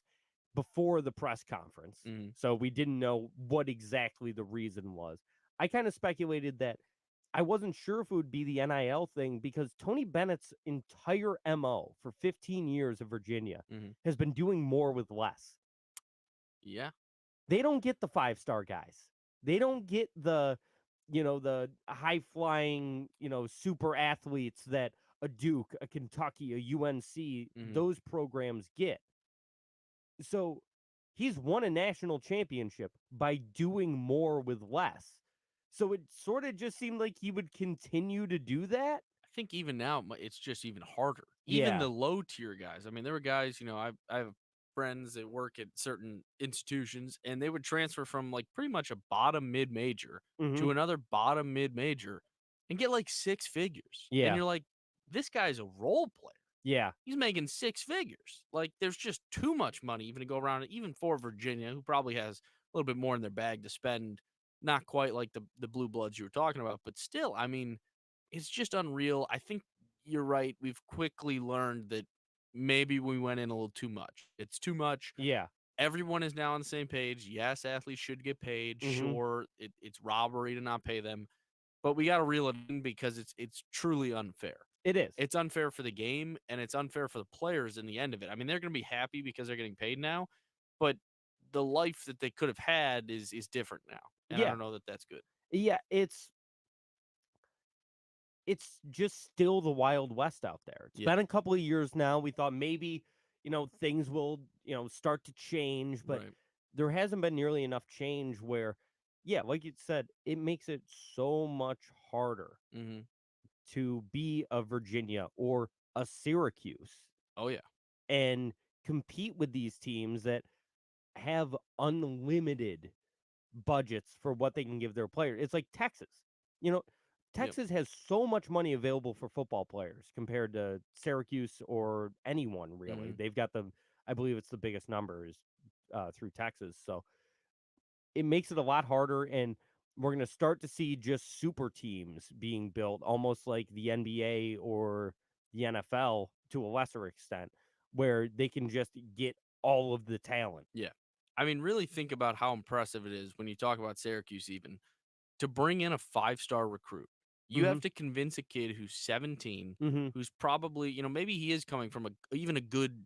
before the press conference. So we didn't know what exactly the reason was. I kind of speculated that I wasn't sure if it would be the NIL thing because Tony Bennett's entire MO for 15 years of Virginia has been doing more with less. Yeah. They don't get the 5-star guys. They don't get the high flying, super athletes that a Duke, a Kentucky, a UNC, those programs get. So he's won a national championship by doing more with less. So it sort of just seemed like he would continue to do that. I think even now it's just even harder. Even Yeah. the low tier guys. I mean, there were guys, I have friends that work at certain institutions, and they would transfer from like pretty much a bottom mid major to another bottom mid major and get like 6 figures. Yeah. And you're like, this guy's a role player. Yeah. He's making 6 figures. Like, there's just too much money even to go around, even for Virginia, who probably has a little bit more in their bag to spend. Not quite like the blue bloods you were talking about, but still, I mean, it's just unreal. I think you're right. We've quickly learned that maybe we went in a little too much. It's too much. Yeah. Everyone is now on the same page. Yes, athletes should get paid. Sure, it's robbery to not pay them, but we got to reel it in because it's truly unfair. It is. It's unfair for the game, and it's unfair for the players in the end of it. I mean, they're going to be happy because they're getting paid now, but the life that they could have had is different now. And I don't know that that's good. Yeah, it's just still the Wild West out there. It's been a couple of years now. We thought maybe, things will, start to change, but there hasn't been nearly enough change where, like you said, it makes it so much harder to be a Virginia or a Syracuse. Oh, yeah. And compete with these teams that have unlimited budgets for what they can give their players. It's like Texas. Texas has so much money available for football players compared to Syracuse or anyone really. They've got I believe it's the biggest numbers through Texas. So it makes it a lot harder, and we're going to start to see just super teams being built, almost like the NBA or the NFL to a lesser extent, where they can just get all of the talent. Yeah. I mean, really think about how impressive it is when you talk about Syracuse even to bring in a 5-star recruit. You have to convince a kid who's 17, who's probably, maybe he is coming from even a good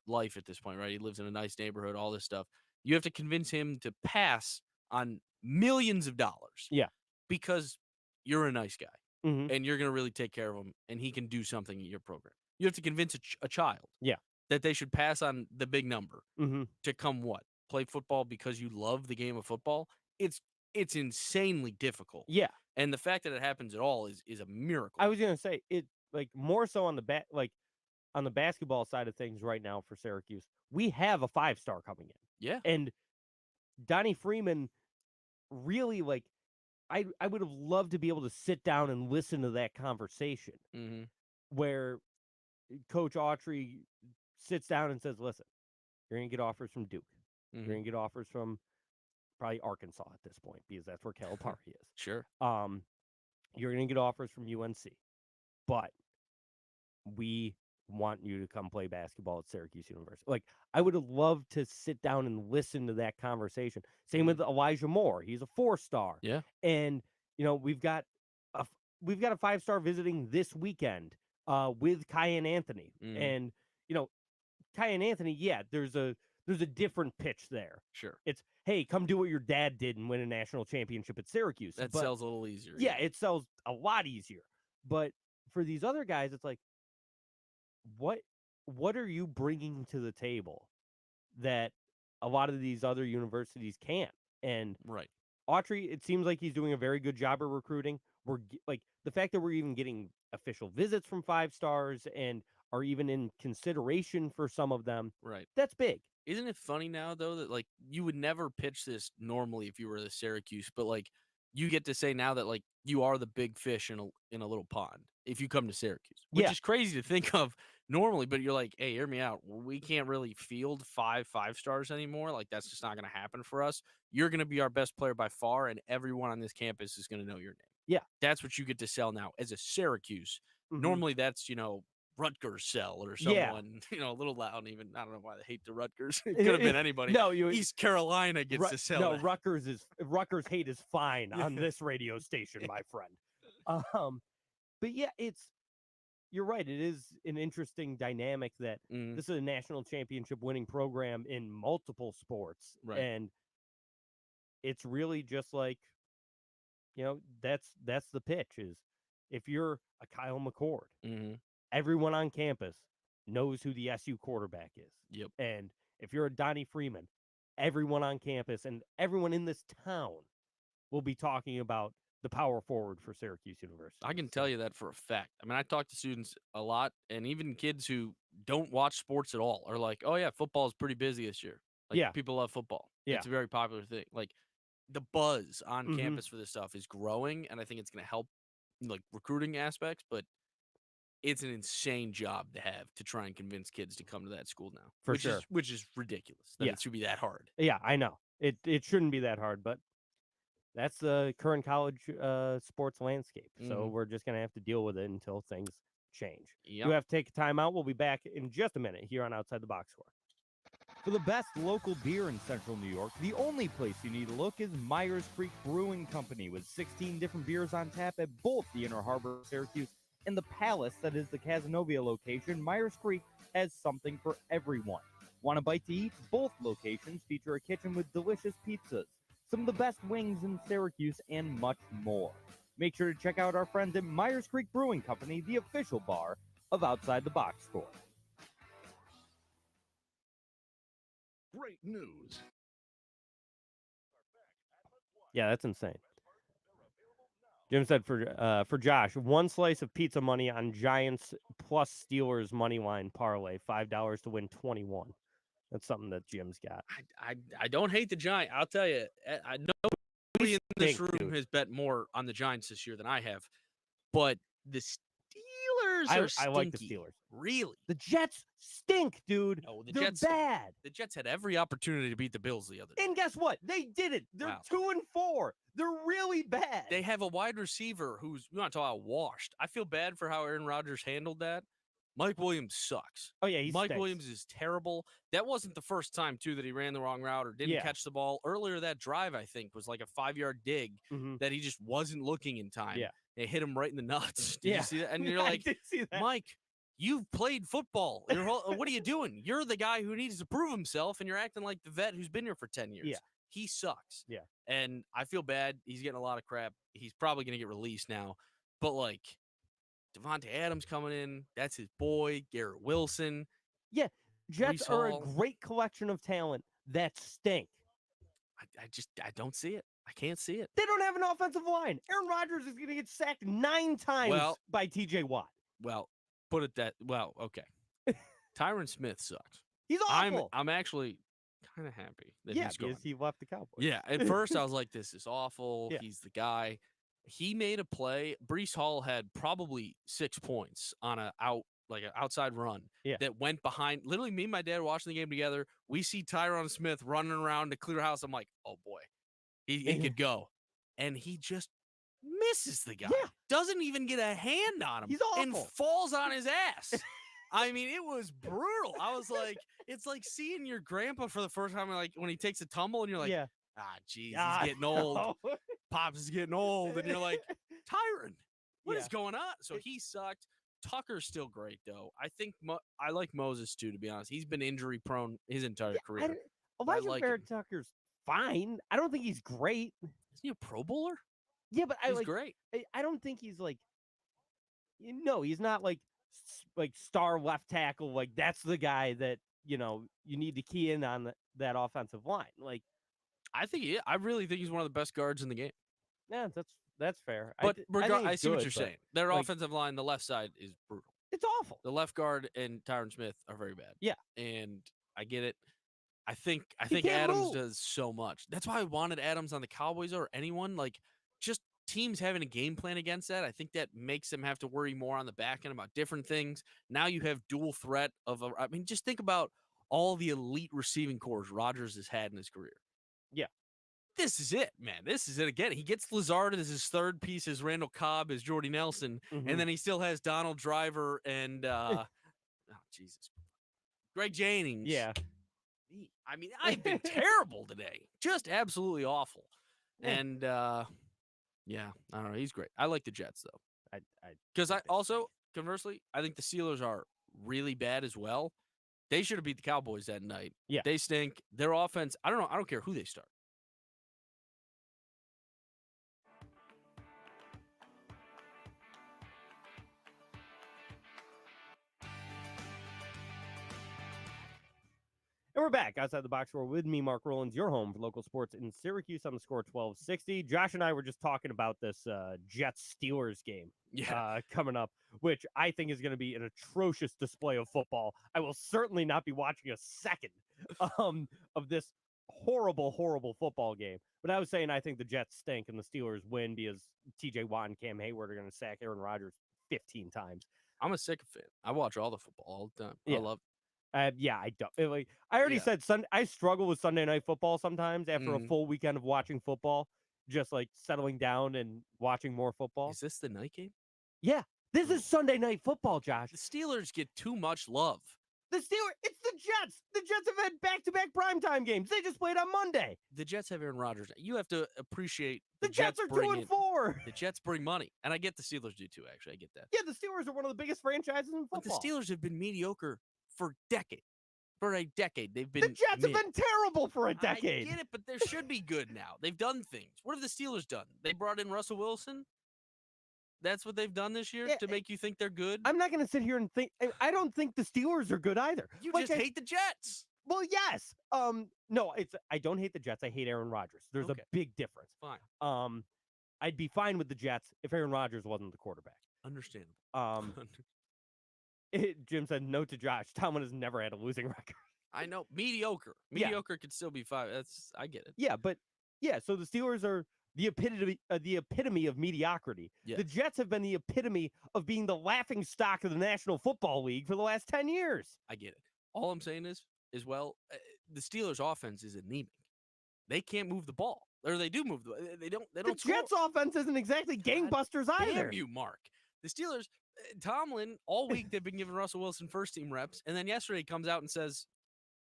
life at this point, right? He lives in a nice neighborhood, all this stuff. You have to convince him to pass on millions of dollars. Yeah. Because you're a nice guy and you're going to really take care of him and he can do something in your program. You have to convince a child that they should pass on the big number to come what? Play football because you love the game of football? It's insanely difficult. Yeah. And the fact that it happens at all is a miracle. I was going to say it, like, more so on on the basketball side of things right now for Syracuse. We have a 5-star coming in. Yeah. And Donnie Freeman really, like, I would have loved to be able to sit down and listen to that conversation where Coach Autry sits down and says, listen, you're going to get offers from Duke. You're Mhm. going to get offers from probably Arkansas at this point because that's where Calipari is. Sure. You're going to get offers from UNC, but we want you to come play basketball at Syracuse University. Like, I would have loved to sit down and listen to that conversation. Same with Elijah Moore. He's a 4-star. Yeah. And, we've got a 5-star visiting this weekend with Kyan Anthony. Mhm. And, Kyan Anthony, yeah, there's a different pitch there. Sure. It's, hey, come do what your dad did and win a national championship at Syracuse. That But, sells a little easier. yeah, it sells a lot easier. But for these other guys, it's like, what are you bringing to the table that a lot of these other universities can't? And Right. Autry, it seems like he's doing a very good job of recruiting. Like the fact that we're even getting official visits from 5-stars and are even in consideration for some of them. Right. That's big. Isn't it funny now though that like you would never pitch this normally if you were the Syracuse, but like you get to say now that like you are the big fish in a little pond if you come to Syracuse, which Yeah. is crazy to think of normally. But you're like, hey, hear me out. We can't really field 5-stars anymore. Like that's just not going to happen for us. You're going to be our best player by far, and everyone on this campus is going to know your name. Yeah. That's what you get to sell now as a Syracuse. Mhm. Normally that's Rutgers sell or Yeah. someone, a little loud. Even I don't know why they hate the Rutgers. It could have been anybody. No, East Carolina gets to sell. No, that. Rutgers hate is fine on Yeah. this radio station, my friend. But yeah, you're right. It is an interesting dynamic that Mhm. this is a national championship winning program in multiple sports. Right. And it's really just like, that's the pitch is if you're a Kyle McCord, Mhm. everyone on campus knows who the SU quarterback is. Yep. And if you're a Donnie Freeman, everyone on campus and everyone in this town will be talking about the power forward for Syracuse University. I can tell you that for a fact. I mean, I talk to students a lot, and even kids who don't watch sports at all are like, "Oh yeah, football is pretty busy this year. Like, Yeah. people love football. Yeah. It's a very popular thing. Like, the buzz on Mhm. campus for this stuff is growing, and I think it's going to help, like recruiting aspects. But it's an insane job to have to try and convince kids to come to that school now, For which sure. is ridiculous. That Yeah. it should be that hard. Yeah, I know. It shouldn't be that hard, but that's the current college sports landscape. So Mhm. we're just going to have to deal with it until things change. Yep. You have to take a time out. We'll be back in just a minute here on Outside the Box Score. For the best local beer in Central New York, the only place you need to look is Myers Creek Brewing Company with 16 different beers on tap at both the Inner Harbor, Syracuse, and the Palace that is the Casanova location. Myers Creek has something for everyone. Want a bite to eat? Both locations feature a kitchen with delicious pizzas, some of the best wings in Syracuse, and much more. Make sure to check out our friends at Myers Creek Brewing Company, the official bar of Outside the Box Score. Great news. Yeah, that's insane. Jim said for Josh, one slice of pizza money on Giants plus Steelers money line parlay, $5 to win 21. That's something that Jim's got. I don't hate the Giants. I'll tell you, I know nobody in this stink, room dude. has bet more on the Giants this year than I have, but the Steelers are I like the stinky. Steelers. Really? The Jets stink, dude. No, the They're Jets stink. bad. The Jets had every opportunity to beat the Bills the other day. And guess what? They did it. They're Wow. 2-4. They're really bad. They have a wide receiver who's you want to talk about washed. I feel bad for how Aaron Rodgers handled that. Mike Williams sucks. Oh yeah, Mike stinks. Williams is terrible. That wasn't the first time too that he ran the wrong route or didn't Yeah. catch the ball. Earlier that drive, I think, was like a 5-yard dig Mhm. that he just wasn't looking in time. Yeah. They hit him right in the nuts. Did Yeah. you see that? And you're I like, did see that. Mike, you've played football. What are you doing? You're the guy who needs to prove himself, and you're acting like the vet who's been here for 10 years. Yeah. He sucks. Yeah. And I feel bad. He's getting a lot of crap. He's probably going to get released now. But, like, Devontae Adams coming in. That's his boy. Garrett Wilson. Jets Brees are a Hall. great collection of talent that stink. I don't see it. I can't see it. They don't have an offensive line. Aaron Rodgers is going to get sacked 9 times Well- by TJ Watt. Well, okay. Tyron Smith sucks. He's awful. I'm actually kind of happy that yeah, he's gone. because he left the Cowboys. Yeah, at first I was like, this is awful. Yeah. He's the guy. He made a play. Brees Hall had probably 6 points on a out like an outside run Yeah. that went behind. Literally, me and my dad watching the game together. We see Tyron Smith running around to clear house. I'm like, oh boy, he could go, and he just misses the guy. Yeah. Doesn't even get a hand on him. He's and awful. falls on his ass. I mean, it was brutal. I was like, it's like seeing your grandpa for the first time, like when he takes a tumble, and you're like, yeah. geez, Ah, he's getting old. no. Pops is getting old, and you're like, Tyron, what is Yeah. going on? So he sucked. Tucker's still great though. I think I like Moses too. To be honest, he's been injury prone his entire career. Elijah like Barrett him. Tucker's fine. I don't think he's great. Isn't he a Pro Bowler? Yeah, but He's great. I don't think he's like. No, he's not like star left tackle. Like that's the guy that you need to key in on that offensive line. Like I really think he's one of the best guards in the game. yeah, that's fair. But I see what good, you're but saying. Their like- offensive line, the left side, is brutal. It's awful. The left guard and Tyron Smith are very bad. Yeah. And I get it. I think can't Adams move. does so much. That's why I wanted Adams on the Cowboys or anyone. Like, just teams having a game plan against that. I think that makes them have to worry more on the back end about different things. Now you have dual threat I mean, just think about all the elite receiving cores Rodgers has had in his career. Yeah. This is it, man. This is it again. He gets Lazard as his third piece, as Randall Cobb, as Jordy Nelson, Mhm. and then he still has Donald Driver and oh Jesus, Greg Jennings. Yeah. I mean, I've been terrible today, just absolutely awful. Yeah. And yeah, I don't know. He's great. I like the Jets though, because think conversely, I think the Steelers are really bad as well. They should have beat the Cowboys that night. Yeah. They stink. Their offense, I don't know. I don't care who they start. And we're back outside the box score with me, Mark Rowlands, your home for local sports in Syracuse on the score 1260. Josh and I were just talking about this Jets-Steelers game coming up, which I think is going to be an atrocious display of football. I will certainly not be watching a second of this horrible, horrible football game. But I was saying I think the Jets stink and the Steelers win because TJ Watt and Cam Hayward are going to sack Aaron Rodgers 15 times. I'm a sycophant. I watch all the football all the time. Yeah. I love it. Yeah, I don't. I already said I struggle with Sunday night football sometimes after a Mhm. full weekend of watching football, just like settling down and watching more football. Is this the night game? Yeah, this is Sunday night football, Josh. The Steelers get too much love. It's the Jets. The Jets have had back-to-back primetime games. They just played on Monday. The Jets have Aaron Rodgers. You have to appreciate The Jets are bring 2-4. The Jets bring money, and I get the Steelers do too. Actually, I get that. Yeah, the Steelers are one of the biggest franchises in But the football. Steelers have been mediocre for decades. For a decade, they've been. The Jets have mid. been terrible for a decade. I get it, but they should be good now. They've done things. What have the Steelers done? They brought in Russell Wilson. That's what they've done this year Yeah, to make you think they're good. I'm not going to sit here and think. I don't think the Steelers are good either. You Like, just hate the Jets. Well, yes. No, I don't hate the Jets. I hate Aaron Rodgers. There's Okay. a big difference. Fine. I'd be fine with the Jets if Aaron Rodgers wasn't the quarterback. Understandable. Jim said no to Josh. Tomlin has never had a losing record. I know. Mediocre. Yeah. Mediocre could still be 5. I get it. Yeah, but yeah. So the Steelers are the epitome of mediocrity. Yeah. The Jets have been the epitome of being the laughing stock of the National Football League for the last 10 years. I get it. All I'm saying is the Steelers' offense is anemic. They can't move the ball, or they do move the. They don't. The score. Jets' offense isn't exactly gangbusters either. Damn you, Mark. The Steelers, Tomlin, all week they've been giving Russell Wilson first team reps, and then yesterday he comes out and says,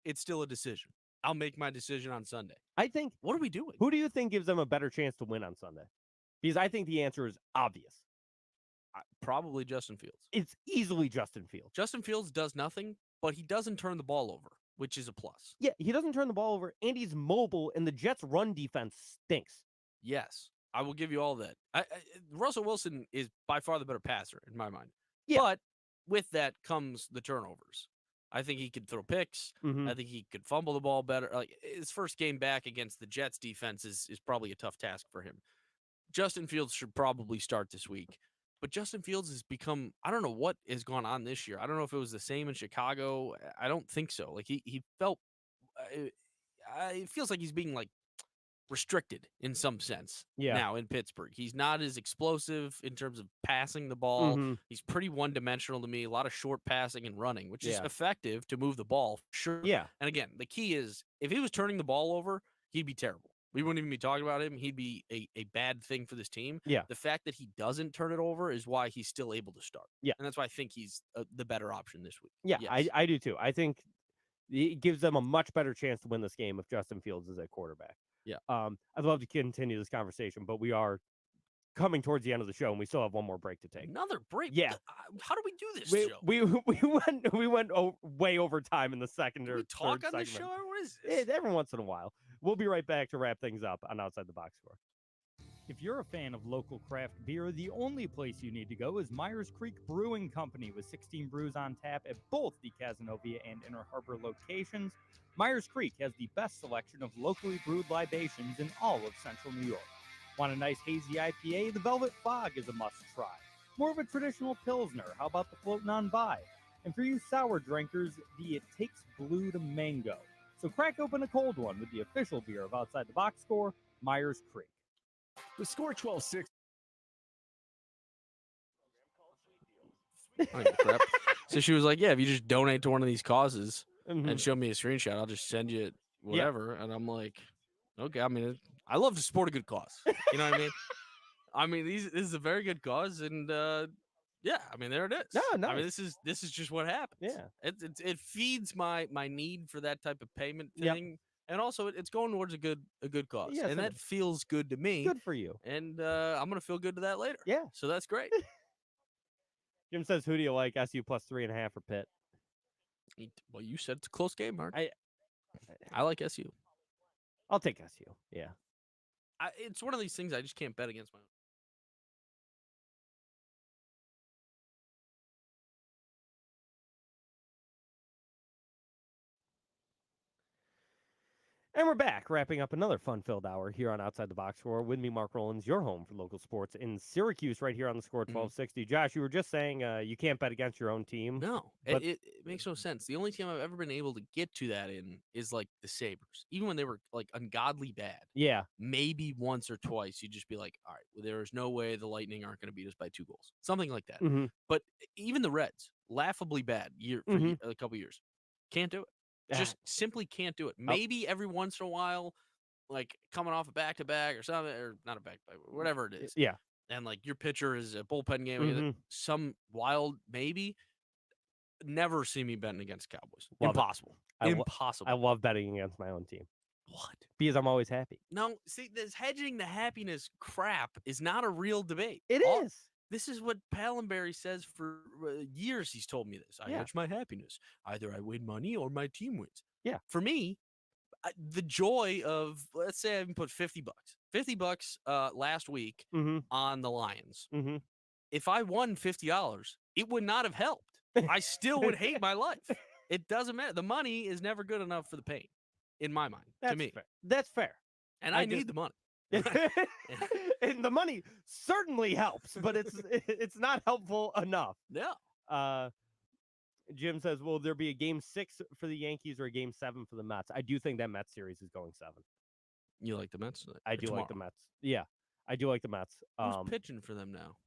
"It's still a decision. I'll make my decision on Sunday." I think. What are we doing? Who do you think gives them a better chance to win on Sunday? Because I think the answer is obvious. Probably Justin Fields. It's easily Justin Fields. Justin Fields does nothing, but he doesn't turn the ball over, which is a plus. Yeah, he doesn't turn the ball over, and he's mobile, and the Jets' run defense stinks. Yes, I will give you all that. Russell Wilson is by far the better passer in my mind. Yeah. But with that comes the turnovers. I think he could throw picks. Mhm. I think he could fumble the ball better. Like his first game back against the Jets defense is probably a tough task for him. Justin Fields should probably start this week. But Justin Fields has become, I don't know what has gone on this year. I don't know if it was the same in Chicago. I don't think so. Like he felt, it feels like he's being like restricted in some sense Yeah. now in Pittsburgh. He's not as explosive in terms of passing the ball. Mhm. He's pretty one-dimensional to me. A lot of short passing and running, which is Yeah. effective to move the ball, sure. Yeah. And again, the key is if he was turning the ball over, he'd be terrible. We wouldn't even be talking about him. He'd be a bad thing for this team. Yeah. The fact that he doesn't turn it over is why he's still able to start. Yeah. And that's why I think he's the better option this week. Yeah, Yes. I do too. I think it gives them a much better chance to win this game if Justin Fields is at quarterback. Yeah. I'd love to continue this conversation, but we are coming towards the end of the show, and we still have one more break to take. Another break? Yeah. How do we do this, We Joe? we went way over time in the second Do or we talk third on the segment. show? What is this? Every once in a while. We'll be right back to wrap things up on Outside the Box Score. If you're a fan of local craft beer, the only place you need to go is Myers Creek Brewing Company with 16 brews on tap at both the Cazenovia and Inner Harbor locations. Myers Creek has the best selection of locally brewed libations in all of central New York. Want a nice hazy IPA? The Velvet Fog is a must-try. More of a traditional Pilsner, how about the Floatin' on By? And for you sour drinkers, the It Takes Blue to Mango. So crack open a cold one with the official beer of Outside the Box Score, Myers Creek. The score 12-6. I don't give a crap. So she was like, yeah, if you just donate to one of these causes Mhm. and show me a screenshot, I'll just send you whatever. And I'm like, okay. I mean, I love to support a good cause. You know what I mean? I mean, this is a very good cause, and yeah, I mean, there it is. No, I mean, nice. this is just what happens. Yeah. It feeds my need for that type of payment Yep. thing, and also it's going towards a good cause, Yes, and it that is. feels good to me. Good for you. And I'm gonna feel good to that later. Yeah. So that's great. Jim says, who do you like, SU plus 3.5 or Pitt? Well, you said it's a close game, Mark. I like SU. I'll take SU. Yeah. It's one of these things I just can't bet against my own. And we're back, wrapping up another fun-filled hour here on Outside the Box Score. With me, Mark Rowlands, your home for local sports in Syracuse, right here on the Score 1260. Josh, you were just saying you can't bet against your own team. No, But- it makes no sense. The only team I've ever been able to get to that in is like the Sabres, even when they were like ungodly bad. Yeah. Maybe once or twice you'd just be like, all right, well, there is no way the Lightning aren't going to beat us by 2 goals, something like that. Mm-hmm. But even the Reds, laughably bad for a couple years, can't do it. Just simply can't do it. Maybe every once in a while, like coming off a back-to-back or something, or not a back-to-back, whatever it is. Yeah. And like your pitcher is a bullpen game, Mhm. some wild maybe. Never see me betting against Cowboys. Love it. Impossible. Impossible. I love betting against my own team What? because I'm always happy. No, see, this hedging the happiness crap is not a real debate. It is. This is what Pallenberry says for years. He's told me this. I Yeah. hedge my happiness. Either I win money or my team wins. Yeah. For me, the joy of, let's say I even put $50. $50 last week Mm-hmm. on the Lions. Mm-hmm. If I won $50, it would not have helped. I still would hate my life. It doesn't matter. The money is never good enough for the pain, in my mind, to me. Fair. That's fair. And I I just- need the money. And the money certainly helps, but it's not helpful enough. Yeah. Jim says, will there be a game 6 for the Yankees or a game 7 for the Mets? I do think that Mets series is going 7. You like the Mets? I do like the Mets. Yeah, I do like the Mets. Who's pitching for them now?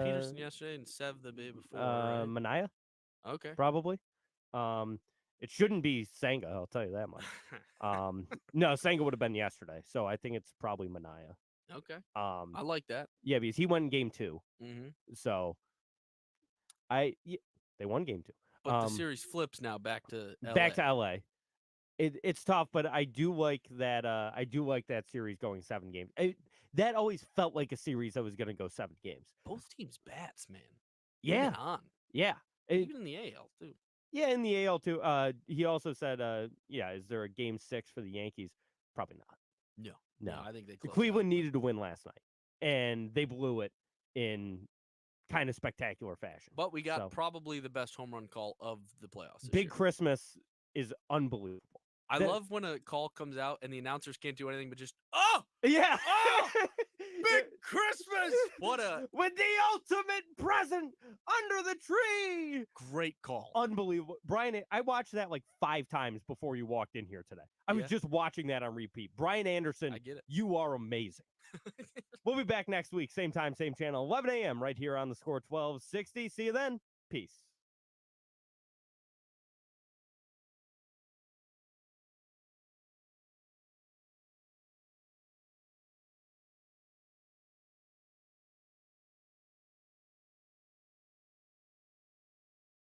Peterson yesterday and Sev the day before. Right? Mania, Okay. probably. It shouldn't be Senga, I'll tell you that much. No, Senga would have been yesterday, so I think it's probably Mania. Okay. I like that. Yeah, because he won game 2, Mm-hmm. so they won game 2. But the series flips now back to LA. Back to LA. It's tough, but I do like that. I do like that series going 7 games. That always felt like a series that was going to go 7 games. Both teams bats, man. Yeah, Even on. yeah, Even in the AL too. yeah. In the AL too. He also said, yeah, is there a game 6 for the Yankees? Probably not. No. I think they. The closed Cleveland out. needed to win last night, and they blew it in kind of spectacular fashion. But we got So, probably the best home run call of the playoffs. this Big year. Christmas is unbelievable. I that- love when a call comes out and the announcers can't do anything but just, oh, Yeah. Oh! Big Christmas. What a with the ultimate present under the tree. great call. Unbelievable. Brian, I watched that like 5 times before you walked in here today. I was Yeah. just watching that on repeat. Brian Anderson, I get it. you are amazing. We'll be back next week, same time, same channel, 11 a.m. right here on the Score 1260. See you then. Peace.